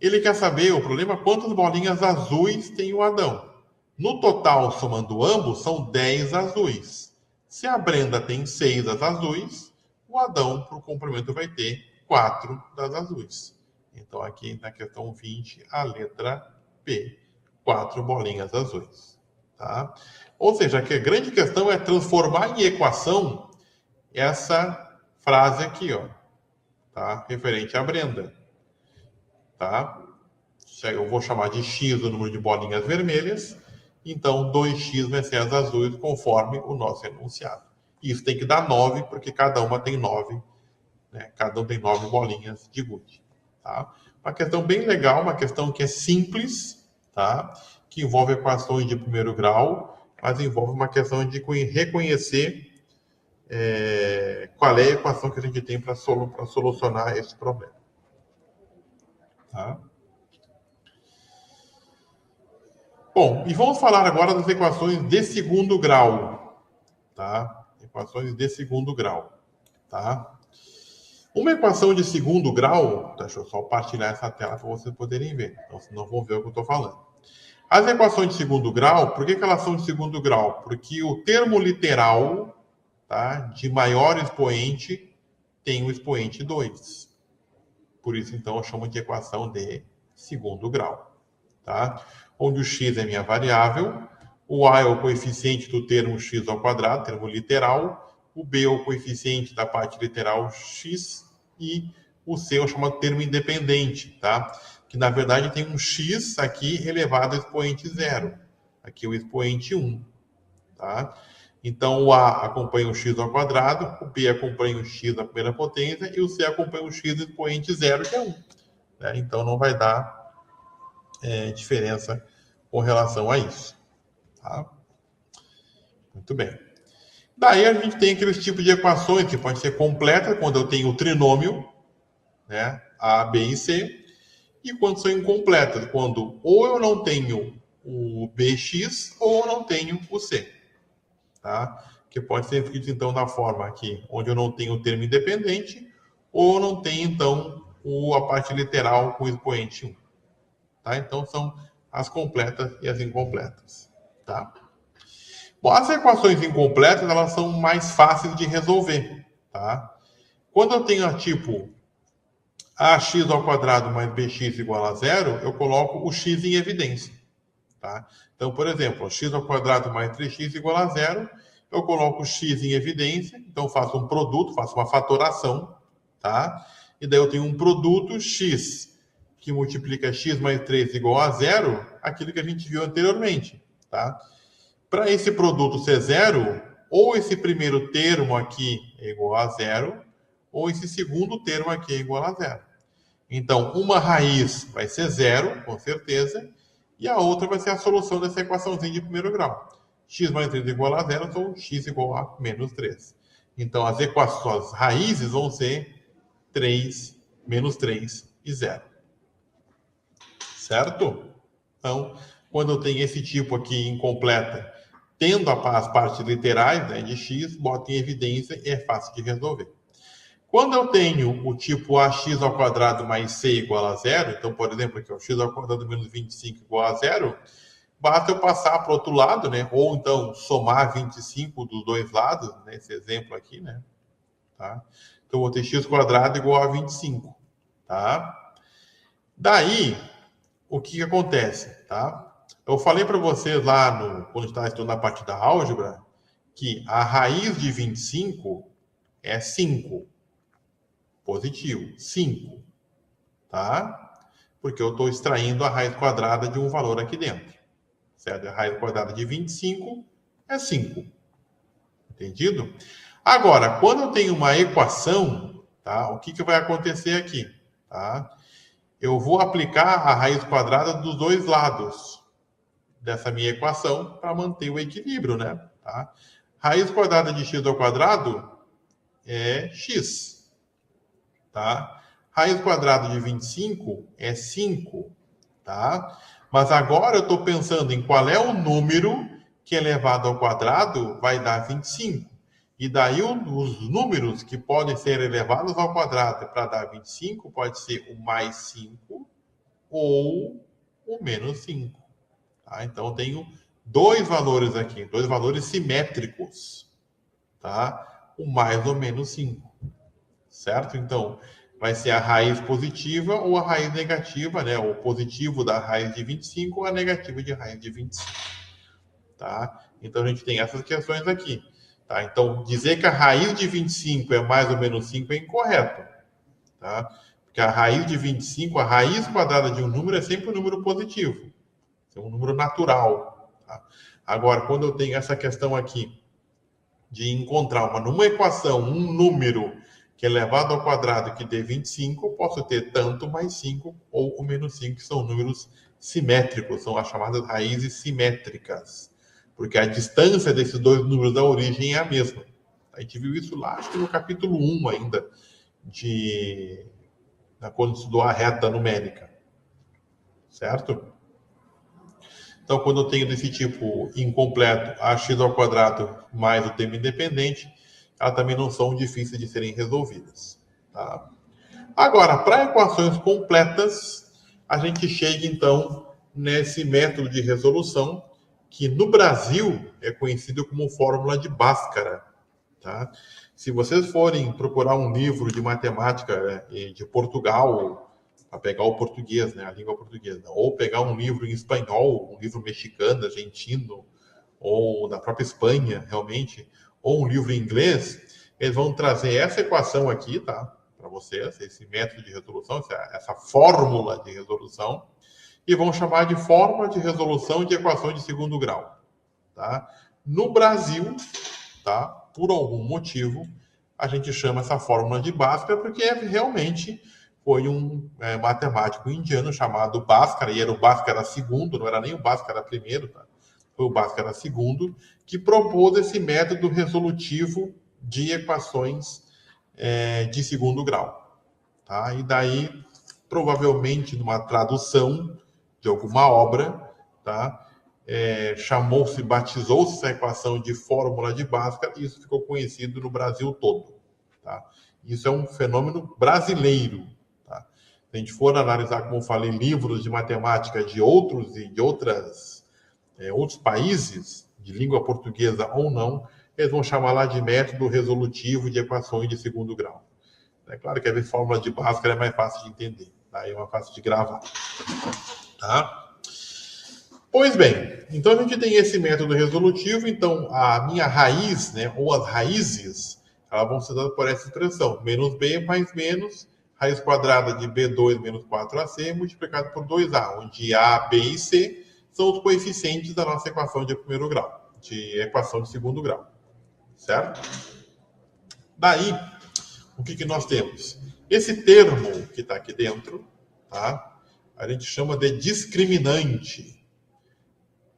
Ele quer saber, o problema, quantas bolinhas azuis tem o Adão. No total, somando ambos, são 10 azuis. Se a Brenda tem 6 das azuis, o Adão, para o complemento, vai ter 4 das azuis. Então, aqui na questão 20, a letra P. 4 bolinhas azuis. Tá? Ou seja, que a grande questão é transformar em equação essa frase aqui, ó, tá? Referente à Brenda. Tá? Eu vou chamar de x o número de bolinhas vermelhas, então 2x vai ser as azuis conforme o nosso enunciado. Isso tem que dar 9, porque cada uma tem 9, né? Cada um tem 9 bolinhas de gude. Tá? Uma questão bem legal, uma questão que é simples, tá? Que envolve equações de primeiro grau, mas envolve uma questão de reconhecer qual é a equação que a gente tem para solucionar esse problema. Tá? Bom, e vamos falar agora das equações de segundo grau. Tá? Equações de segundo grau. Tá? Uma equação de segundo grau, deixa eu só partilhar essa tela para vocês poderem ver, então, senão vão ver o que eu estou falando. As equações de segundo grau, por que elas são de segundo grau? Porque o termo literal, tá, de maior expoente tem o expoente 2. Por isso, então, eu chamo de equação de segundo grau. Tá? Onde o x é minha variável, o a é o coeficiente do termo x ao quadrado, termo literal, o b é o coeficiente da parte literal x e o c é o chamado termo independente, tá? Que na verdade tem um x aqui elevado ao expoente 0. Aqui é o expoente 1. Tá? Então o a acompanha o x ao quadrado, o b acompanha o x na primeira potência e o c acompanha o x do expoente 0, que é 1. Né? Então não vai dar diferença com relação a isso. Tá? Muito bem. Daí a gente tem aqueles tipos de equações que podem ser completas quando eu tenho o trinômio, né, A, B e C, e quando são incompletas, quando ou eu não tenho o BX ou eu não tenho o C. Tá? Que pode ser escrito, então, da forma aqui, onde eu não tenho o termo independente, ou eu não tenho, então, a parte literal com o expoente 1. Tá? Então, são as completas e as incompletas. Tá? Bom, as equações incompletas, elas são mais fáceis de resolver. Tá? Quando eu tenho a tipo ax ao quadrado mais bx igual a zero, eu coloco o x em evidência. Tá? Então, por exemplo, x ao quadrado mais 3x igual a zero, eu coloco o x em evidência, então faço um produto, faço uma fatoração, tá? E daí eu tenho um produto x que multiplica x mais 3 igual a zero, aquilo que a gente viu anteriormente, tá? Para esse produto ser zero, ou esse primeiro termo aqui é igual a zero, ou esse segundo termo aqui é igual a zero. Então, uma raiz vai ser zero, com certeza, e a outra vai ser a solução dessa equaçãozinha de primeiro grau. X mais 3 igual a zero, então x igual a menos 3. Então, as equações, as raízes vão ser 3, menos 3 e 0. Certo? Então, quando eu tenho esse tipo aqui incompleta, tendo as partes literais, né, de x, boto em evidência e é fácil de resolver. Quando eu tenho o tipo ax ao quadrado mais c igual a zero, então, por exemplo, aqui, o x ao quadrado menos 25 igual a zero, basta eu passar para o outro lado, né? Ou então somar 25 dos dois lados, nesse exemplo aqui, né? Tá? Então, eu vou ter x quadrado igual a 25, tá? Daí, o que acontece, tá? Eu falei para vocês lá, quando estava estudando a parte da álgebra, que a raiz de 25 é 5. Positivo, 5, tá? Porque eu estou extraindo a raiz quadrada de um valor aqui dentro, certo? A raiz quadrada de 25 é 5, entendido? Agora, quando eu tenho uma equação, tá? O que vai acontecer aqui, tá? Eu vou aplicar a raiz quadrada dos dois lados dessa minha equação para manter o equilíbrio, né? Tá? Raiz quadrada de x ao quadrado é x, tá? Raiz quadrada de 25 é 5, tá? Mas agora eu estou pensando em qual é o número que elevado ao quadrado vai dar 25. E daí os números que podem ser elevados ao quadrado para dar 25 pode ser o mais 5 ou o menos 5. Tá? Então eu tenho dois valores aqui, dois valores simétricos, tá? O mais ou menos 5. Certo? Então, vai ser a raiz positiva ou a raiz negativa, né? O positivo da raiz de 25 ou a negativa de raiz de 25. Tá? Então, a gente tem essas questões aqui. Tá? Então, dizer que a raiz de 25 é mais ou menos 5 é incorreto. Tá? Porque a raiz de 25, a raiz quadrada de um número é sempre um número positivo. É um número natural. Tá? Agora, quando eu tenho essa questão aqui de encontrar numa equação um número que é elevado ao quadrado que dê 25, eu posso ter tanto mais 5 ou o menos 5, que são números simétricos, são as chamadas raízes simétricas, porque a distância desses dois números da origem é a mesma. A gente viu isso lá, acho que no capítulo 1 ainda, quando estudou a reta numérica. Certo? Então, quando eu tenho desse tipo incompleto, ax ao quadrado mais o termo independente, elas também não são difíceis de serem resolvidas. Tá? Agora, para equações completas, a gente chega, então, nesse método de resolução, que no Brasil é conhecido como fórmula de Bhaskara. Tá? Se vocês forem procurar um livro de matemática de Portugal, para pegar o português, né, a língua portuguesa, ou pegar um livro em espanhol, um livro mexicano, argentino, ou da própria Espanha, realmente, ou um livro em inglês, eles vão trazer essa equação aqui, tá? Para vocês, esse método de resolução, essa fórmula de resolução, e vão chamar de fórmula de resolução de equações de segundo grau, tá? No Brasil, tá? Por algum motivo, a gente chama essa fórmula de Bhaskara porque realmente foi um matemático indiano chamado Bhaskara, e era o Bhaskara II, não era nem o Bhaskara I, tá? Foi o Bhaskara II, que propôs esse método resolutivo de equações de segundo grau. Tá? E daí, provavelmente, numa tradução de alguma obra, tá? Chamou-se, batizou-se essa equação de fórmula de Bhaskara, e isso ficou conhecido no Brasil todo. Tá? Isso é um fenômeno brasileiro. Tá? Se a gente for analisar, como eu falei, livros de matemática de outros países, de língua portuguesa ou não, eles vão chamar lá de método resolutivo de equações de segundo grau. É claro que a fórmula de Bhaskara é mais fácil de entender, tá? É mais fácil de gravar, tá? Pois bem, então a gente tem esse método resolutivo, então a minha raiz, né, ou as raízes, elas vão ser dadas por essa expressão, menos b mais menos, raiz quadrada de b2 menos 4ac multiplicado por 2a, onde a, b e c são os coeficientes da nossa equação de primeiro grau, de equação de segundo grau, certo? Daí, o que nós temos? Esse termo que está aqui dentro, tá? A gente chama de discriminante,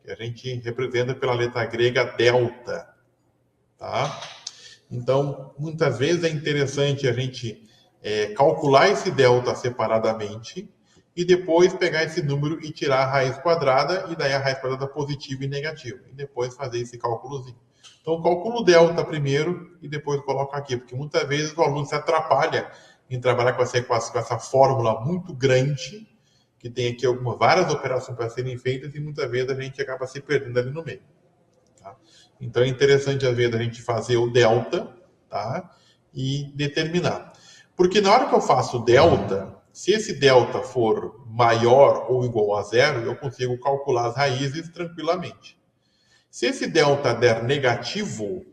que a gente representa pela letra grega delta, tá? Então, muitas vezes é interessante a gente calcular esse delta separadamente e depois pegar esse número e tirar a raiz quadrada, e daí a raiz quadrada positiva e negativa, e depois fazer esse cálculozinho. Então, calculo o delta primeiro e depois coloco aqui, porque muitas vezes o aluno se atrapalha em trabalhar com essa fórmula muito grande, que tem aqui várias operações para serem feitas, e muitas vezes a gente acaba se perdendo ali no meio. Tá? Então, é interessante, às vezes, a gente fazer o delta, tá? E determinar. Porque na hora que eu faço delta, se esse delta for maior ou igual a zero, eu consigo calcular as raízes tranquilamente. Se esse delta der negativo,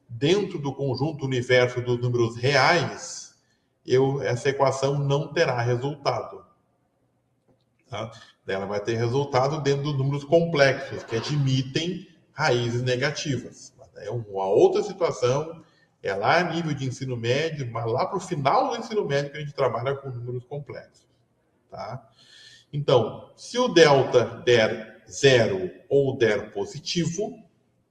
dentro do conjunto universo dos números reais, essa equação não terá resultado. Tá? Ela vai ter resultado dentro dos números complexos, que admitem raízes negativas. É uma outra situação, é lá a nível de ensino médio, mas lá para o final do ensino médio que a gente trabalha com números complexos. Tá? Então, se o delta der zero ou der positivo,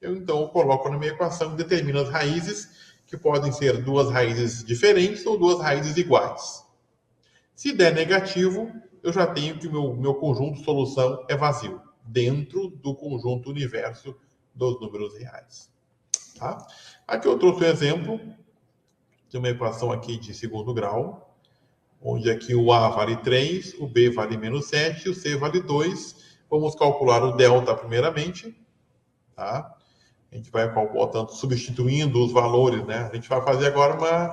eu coloco na minha equação e determino as raízes, que podem ser duas raízes diferentes ou duas raízes iguais. Se der negativo, eu já tenho que o meu conjunto de solução é vazio, dentro do conjunto universo dos números reais. Tá? Aqui eu trouxe um exemplo de uma equação aqui de segundo grau, onde aqui o A vale 3, o B vale menos 7, o C vale 2. Vamos calcular o delta primeiramente. Tá? A gente vai botando, substituindo os valores, né? A gente vai fazer agora uma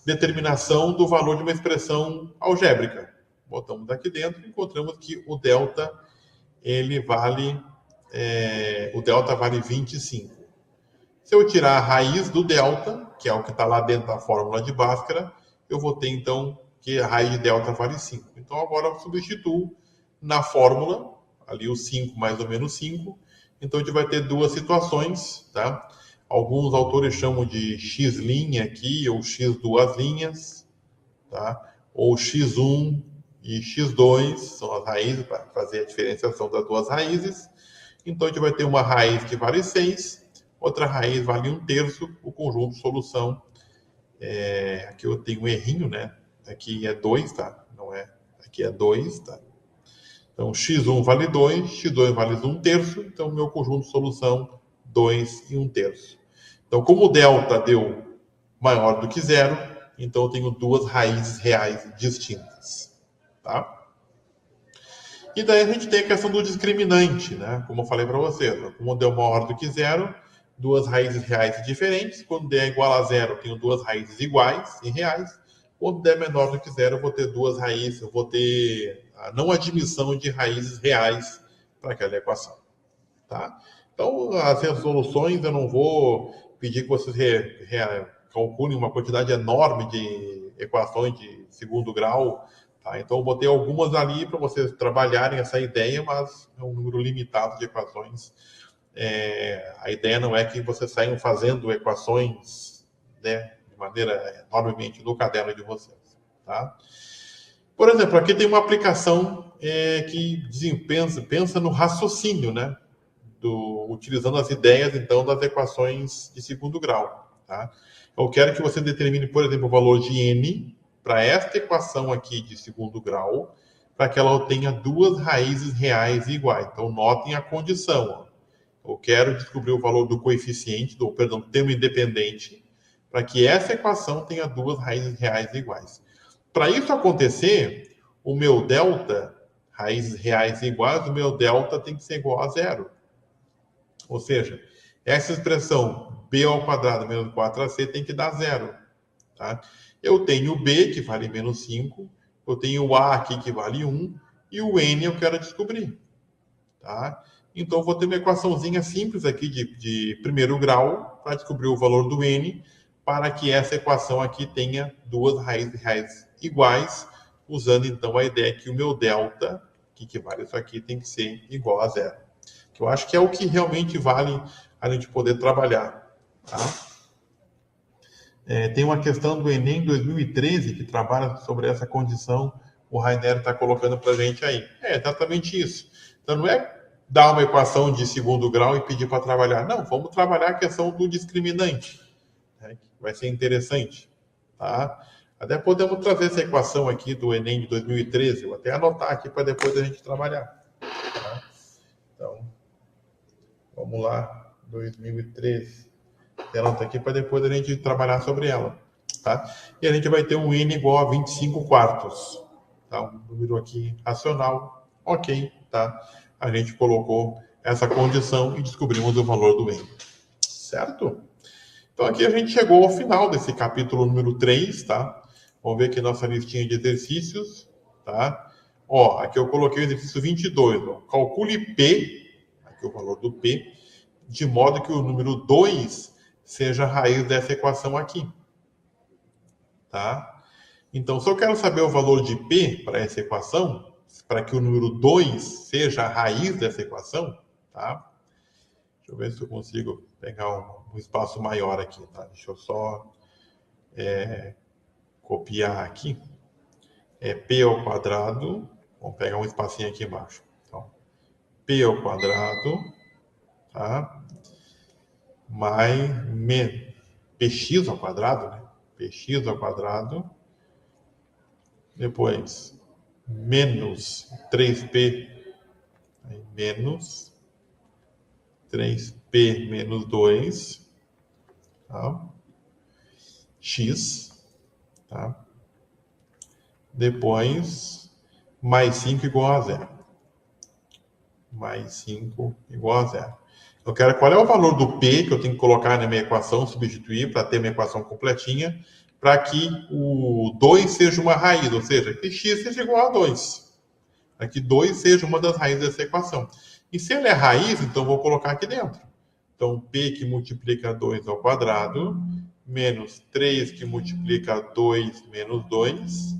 determinação do valor de uma expressão algébrica. Botamos aqui dentro e encontramos que o delta, o delta vale 25. Se eu tirar a raiz do delta, que é o que está lá dentro da fórmula de Bhaskara, eu vou ter, então, que a raiz de delta vale 5. Então, agora eu substituo na fórmula, ali o 5 mais ou menos 5. Então, a gente vai ter duas situações, tá? Alguns autores chamam de x' aqui, ou x duas linhas, tá? Ou x1 e x2, são as raízes, para fazer a diferenciação das duas raízes. Então, a gente vai ter uma raiz que vale 6, outra raiz vale 1/3, o conjunto de solução. Aqui eu tenho um errinho, né? Aqui é 2, tá? Não é. Aqui é 2, tá? Então, x1 vale 2, x2 vale 1/3, então meu conjunto de solução 2 e 1/3. Então, como o delta deu maior do que zero, então eu tenho duas raízes reais distintas. Tá? E daí a gente tem a questão do discriminante, né? Como eu falei para vocês, como deu maior do que zero, duas raízes reais diferentes. Quando der igual a zero, eu tenho duas raízes iguais em reais. Quando der menor do que zero, eu vou ter duas raízes, eu vou ter a não admissão de raízes reais para aquela equação. Tá? Então, as resoluções, eu não vou pedir que vocês calculem uma quantidade enorme de equações de segundo grau. Tá? Então, eu botei algumas ali para vocês trabalharem essa ideia, mas é um número limitado de equações. A ideia não é que vocês saiam fazendo equações, né, de maneira enormemente no caderno de vocês. Tá? Por exemplo, aqui tem uma aplicação que pensa no raciocínio, né? Utilizando as ideias, então, das equações de segundo grau. Tá? Eu quero que você determine, por exemplo, o valor de n para esta equação aqui de segundo grau, para que ela tenha duas raízes reais iguais. Então, notem a condição. Ó. Eu quero descobrir o valor do coeficiente, do termo independente, para que essa equação tenha duas raízes reais iguais. Para isso acontecer, o meu delta, raízes reais iguais, o meu delta tem que ser igual a zero. Ou seja, essa expressão b ao quadrado menos 4ac tem que dar zero. Tá? Eu tenho o B, que vale menos 5, eu tenho o A aqui, que vale 1, e o N eu quero descobrir. Tá? Então, eu vou ter uma equaçãozinha simples aqui de primeiro grau para descobrir o valor do N, para que essa equação aqui tenha duas raízes iguais, usando então a ideia que o meu delta, que equivale a isso aqui, tem que ser igual a zero. Que eu acho que é o que realmente vale a gente poder trabalhar. Tá? Tem uma questão do Enem 2013 que trabalha sobre essa condição, o Rainer está colocando para a gente aí. É exatamente isso. Então, não é dar uma equação de segundo grau e pedir para trabalhar. Não, vamos trabalhar a questão do discriminante. Né, que vai ser interessante. Tá? Até podemos trazer essa equação aqui do Enem de 2013. Vou até anotar aqui para depois a gente trabalhar. Tá? Então, vamos lá. 2013. Ela está aqui para depois a gente trabalhar sobre ela. Tá? E a gente vai ter um N igual a 25 quartos. Tá? Um número aqui racional. Ok. Tá? A gente colocou essa condição e descobrimos o valor do N. Certo? Então aqui a gente chegou ao final desse capítulo número 3. Tá? Vamos ver aqui nossa listinha de exercícios. Tá? Ó, aqui eu coloquei o exercício 22. Ó. Calcule P, aqui o valor do P, de modo que o número 2 seja a raiz dessa equação aqui. Tá? Então, se eu quero saber o valor de P para essa equação, para que o número 2 seja a raiz dessa equação, tá? Deixa eu ver se eu consigo pegar um espaço maior aqui, tá? Deixa eu só copiar aqui. É P ao quadrado, vamos pegar um espacinho aqui embaixo. Então, P ao quadrado, tá? Mais px ao quadrado, né? Px ao quadrado, depois menos 3p, menos 3p menos 2, tá? X, tá? Depois, mais 5 igual a zero. Mais 5 igual a zero. Eu quero qual é o valor do P que eu tenho que colocar na minha equação, substituir para ter minha equação completinha, para que o 2 seja uma raiz, ou seja, que x seja igual a 2. Para que 2 seja uma das raízes dessa equação. E se ele é raiz, então eu vou colocar aqui dentro. Então, P que multiplica 2 ao quadrado, menos 3 que multiplica 2 menos 2.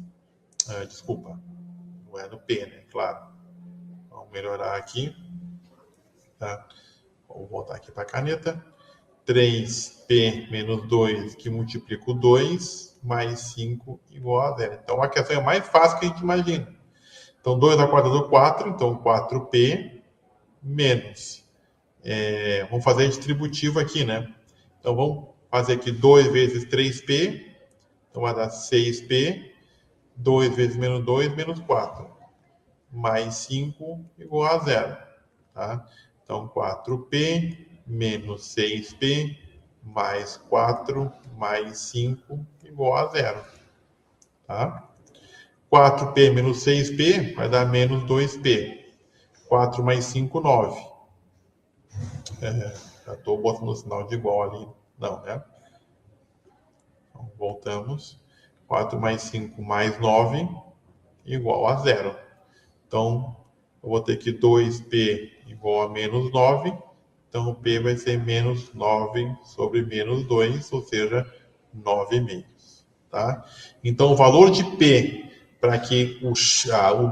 Desculpa, não é no P, né? Claro. Vamos melhorar aqui. Tá? Vou voltar aqui para a caneta. 3p menos 2 que multiplica o 2 mais 5 igual a 0. Então, a questão é mais fácil que a gente imagina. Então, 2 ao quadrado, 4. Então, 4p menos. Vamos fazer a distributiva aqui, né? Então, vamos fazer aqui 2 vezes 3p. Então, vai dar 6p. 2 vezes menos 2, menos 4. Mais 5 igual a 0. Tá? Então, 4p menos 6p mais 4 mais 5 igual a 0. Tá? 4p menos 6p vai dar menos 2p. 4 mais 5, 9. Já estou botando o sinal de igual ali. Não, né? Então, voltamos. 4 mais 5 mais 9 igual a 0. Então, eu vou ter que 2p igual a menos 9. Então, o P vai ser menos 9 sobre menos 2, ou seja, 9,5. Tá? Então, o valor de P, para que o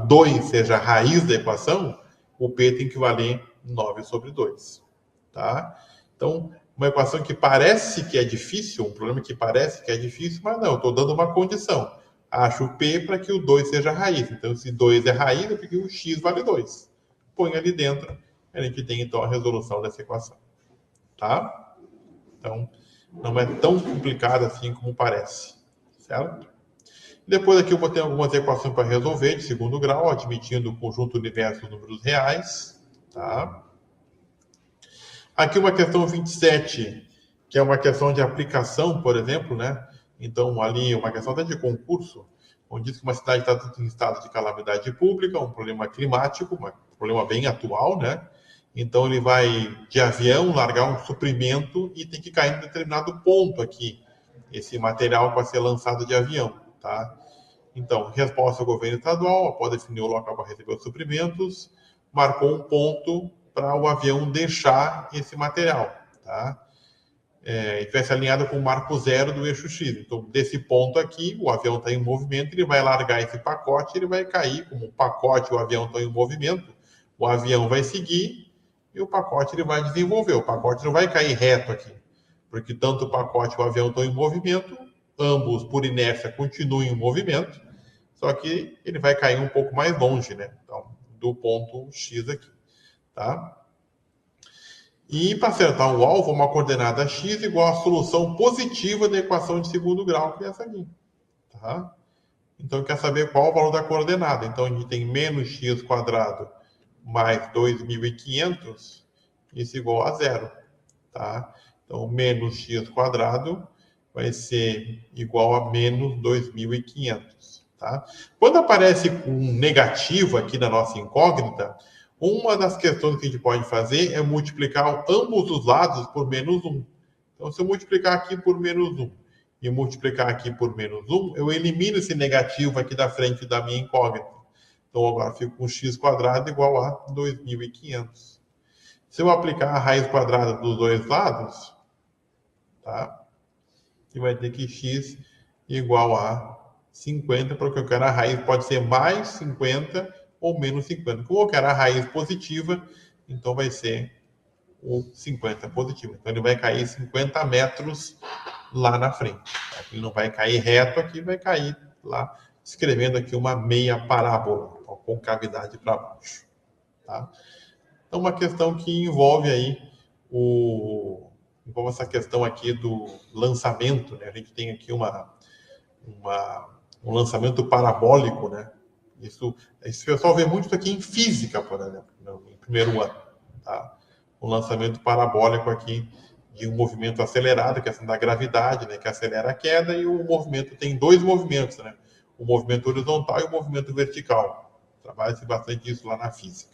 2 seja a raiz da equação, o P tem que valer 9 sobre 2. Tá? Então, uma equação que parece que é difícil, um problema que parece que é difícil, mas não, eu estou dando uma condição. Acho o P para que o 2 seja a raiz. Então, se 2 é raiz, é porque o X vale 2. Põe ali dentro, a gente tem então a resolução dessa equação. Tá? Então, não é tão complicado assim como parece. Certo? Depois aqui eu vou ter algumas equações para resolver de segundo grau, admitindo o conjunto universo dos números reais. Tá? Aqui uma questão 27, que é uma questão de aplicação, por exemplo, né? Então, ali, uma questão até de concurso, onde diz que uma cidade está em estado de calamidade pública, um problema climático, um problema bem atual, né? Então, ele vai de avião largar um suprimento e tem que cair em determinado ponto aqui esse material que vai ser lançado de avião, tá? Então, resposta ao governo estadual, após definir o local para receber os suprimentos, marcou um ponto para o avião deixar esse material, tá? E tivesse alinhado com o marco zero do eixo X. Então, desse ponto aqui, o avião está em movimento, ele vai largar esse pacote, ele vai cair, como o pacote e o avião estão em movimento, o avião vai seguir e o pacote ele vai desenvolver. O pacote não vai cair reto aqui, porque tanto o pacote e o avião estão em movimento, ambos, por inércia, continuam em movimento, só que ele vai cair um pouco mais longe, né? Então, do ponto X aqui, tá? E para acertar o alvo, uma coordenada x igual à solução positiva da equação de segundo grau, que é essa aqui, tá? Então, quer saber qual o valor da coordenada. Então, a gente tem menos x quadrado mais 2.500, isso igual a zero, tá? Então, menos x quadrado vai ser igual a menos 2.500, tá? Quando aparece um negativo aqui na nossa incógnita, uma das questões que a gente pode fazer é multiplicar ambos os lados por menos 1. Então, se eu multiplicar aqui por menos 1 e multiplicar aqui por menos 1, eu elimino esse negativo aqui da frente da minha incógnita. Então, agora eu fico com x quadrado igual a 2.500. Se eu aplicar a raiz quadrada dos dois lados, tá? Você vai ter que x igual a 50, porque eu quero a raiz pode ser mais 50 ou menos 50. Como eu quero a raiz positiva, então vai ser o 50 positivo. Então ele vai cair 50 metros lá na frente. Ele não vai cair reto aqui, vai cair lá, escrevendo aqui uma meia parábola, com concavidade para baixo. Tá? Então uma questão que envolve aí envolve essa questão aqui do lançamento, né? A gente tem aqui um lançamento parabólico, né? Esse pessoal vê muito aqui em física, por exemplo, no primeiro ano, tá? Um lançamento parabólico aqui de um movimento acelerado, que é a da gravidade, né? Que acelera a queda, e o movimento tem dois movimentos, né? O movimento horizontal e o movimento vertical. Trabalha-se bastante isso lá na física.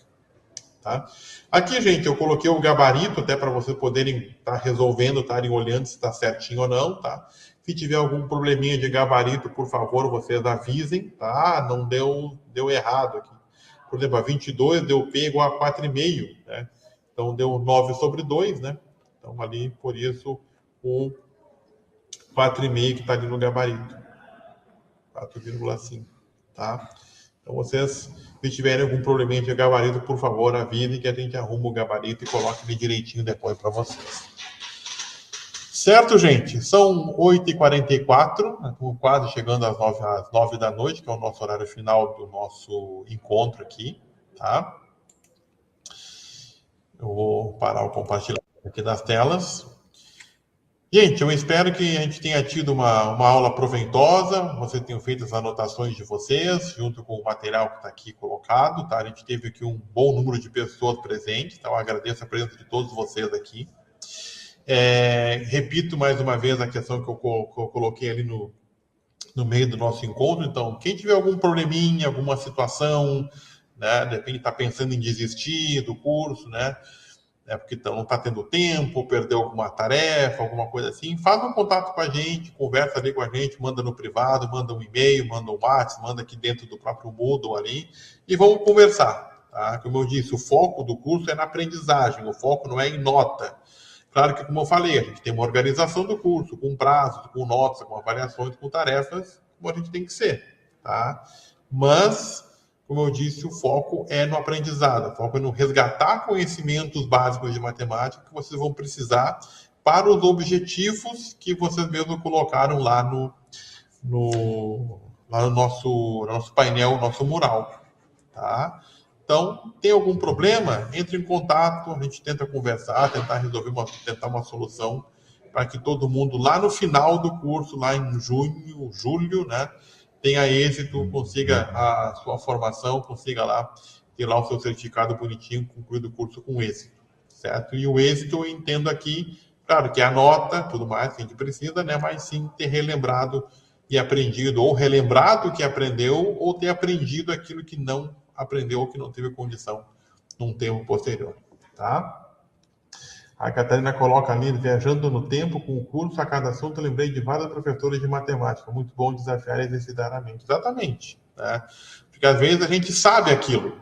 Tá? Aqui, gente, eu coloquei o gabarito até para vocês poderem estar resolvendo, estarem olhando se está certinho ou não, tá? Se tiver algum probleminha de gabarito, por favor, vocês avisem, tá? Não deu errado aqui. Por exemplo, a 22 deu P igual a 4,5, né? Então, deu 9 sobre 2, né? Então, ali, por isso, o 4,5 que está ali no gabarito. 4,5, tá? Então, vocês, se tiverem algum probleminha de gabarito, por favor, avisem que a gente arruma o gabarito e coloca ele direitinho depois para vocês. Certo, gente? São 8h44, estamos quase chegando às 9 da noite, que é o nosso horário final do nosso encontro aqui, tá? Eu vou parar o compartilhamento aqui das telas. Gente, eu espero que a gente tenha tido uma aula proveitosa, vocês tenham feito as anotações de vocês, junto com o material que está aqui colocado, tá? A gente teve aqui um bom número de pessoas presentes, então eu agradeço a presença de todos vocês aqui. Repito mais uma vez a questão que eu coloquei ali no meio do nosso encontro. Então, quem tiver algum probleminha, alguma situação, né, de repente está pensando em desistir do curso, né? Porque não está tendo tempo, perdeu alguma tarefa, alguma coisa assim, faz um contato com a gente, conversa ali com a gente, manda no privado, manda um e-mail, manda um WhatsApp, manda aqui dentro do próprio Moodle ali, e vamos conversar. Tá? Como eu disse, o foco do curso é na aprendizagem, o foco não é em nota. Claro que, como eu falei, a gente tem uma organização do curso, com prazos, com notas, com avaliações, com tarefas, como a gente tem que ser. Tá? Mas, como eu disse, o foco é no aprendizado, o foco é no resgatar conhecimentos básicos de matemática que vocês vão precisar para os objetivos que vocês mesmos colocaram lá no nosso painel, nosso mural. Tá? Então, tem algum problema? Entre em contato, a gente tenta conversar, tentar resolver, tentar uma solução para que todo mundo, lá no final do curso, lá em julho, né, tenha êxito, consiga a sua formação, consiga lá ter lá o seu certificado bonitinho, concluído o curso com êxito, certo? E o êxito eu entendo aqui, claro que a nota, tudo mais que a gente precisa, né, mas sim ter relembrado e aprendido, ou relembrado o que aprendeu, ou ter aprendido aquilo que não aprendeu ou que não teve condição num tempo posterior, tá? A Catarina coloca ali, viajando no tempo com o curso, a cada assunto, eu lembrei de vários professores de matemática. Muito bom desafiar e exercitar a mente. Exatamente. Né? Porque às vezes a gente sabe aquilo,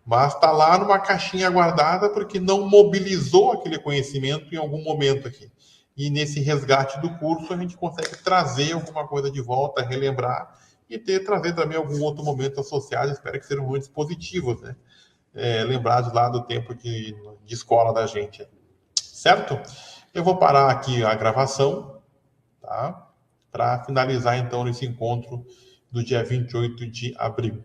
mas está lá numa caixinha guardada porque não mobilizou aquele conhecimento em algum momento aqui. E nesse resgate do curso, a gente consegue trazer alguma coisa de volta, relembrar e trazer também algum outro momento associado. Espero que sejam momentos positivos, né? Lembrados lá do tempo de escola da gente. Certo? Eu vou parar aqui a gravação, tá? Para finalizar então esse encontro do dia 28 de abril.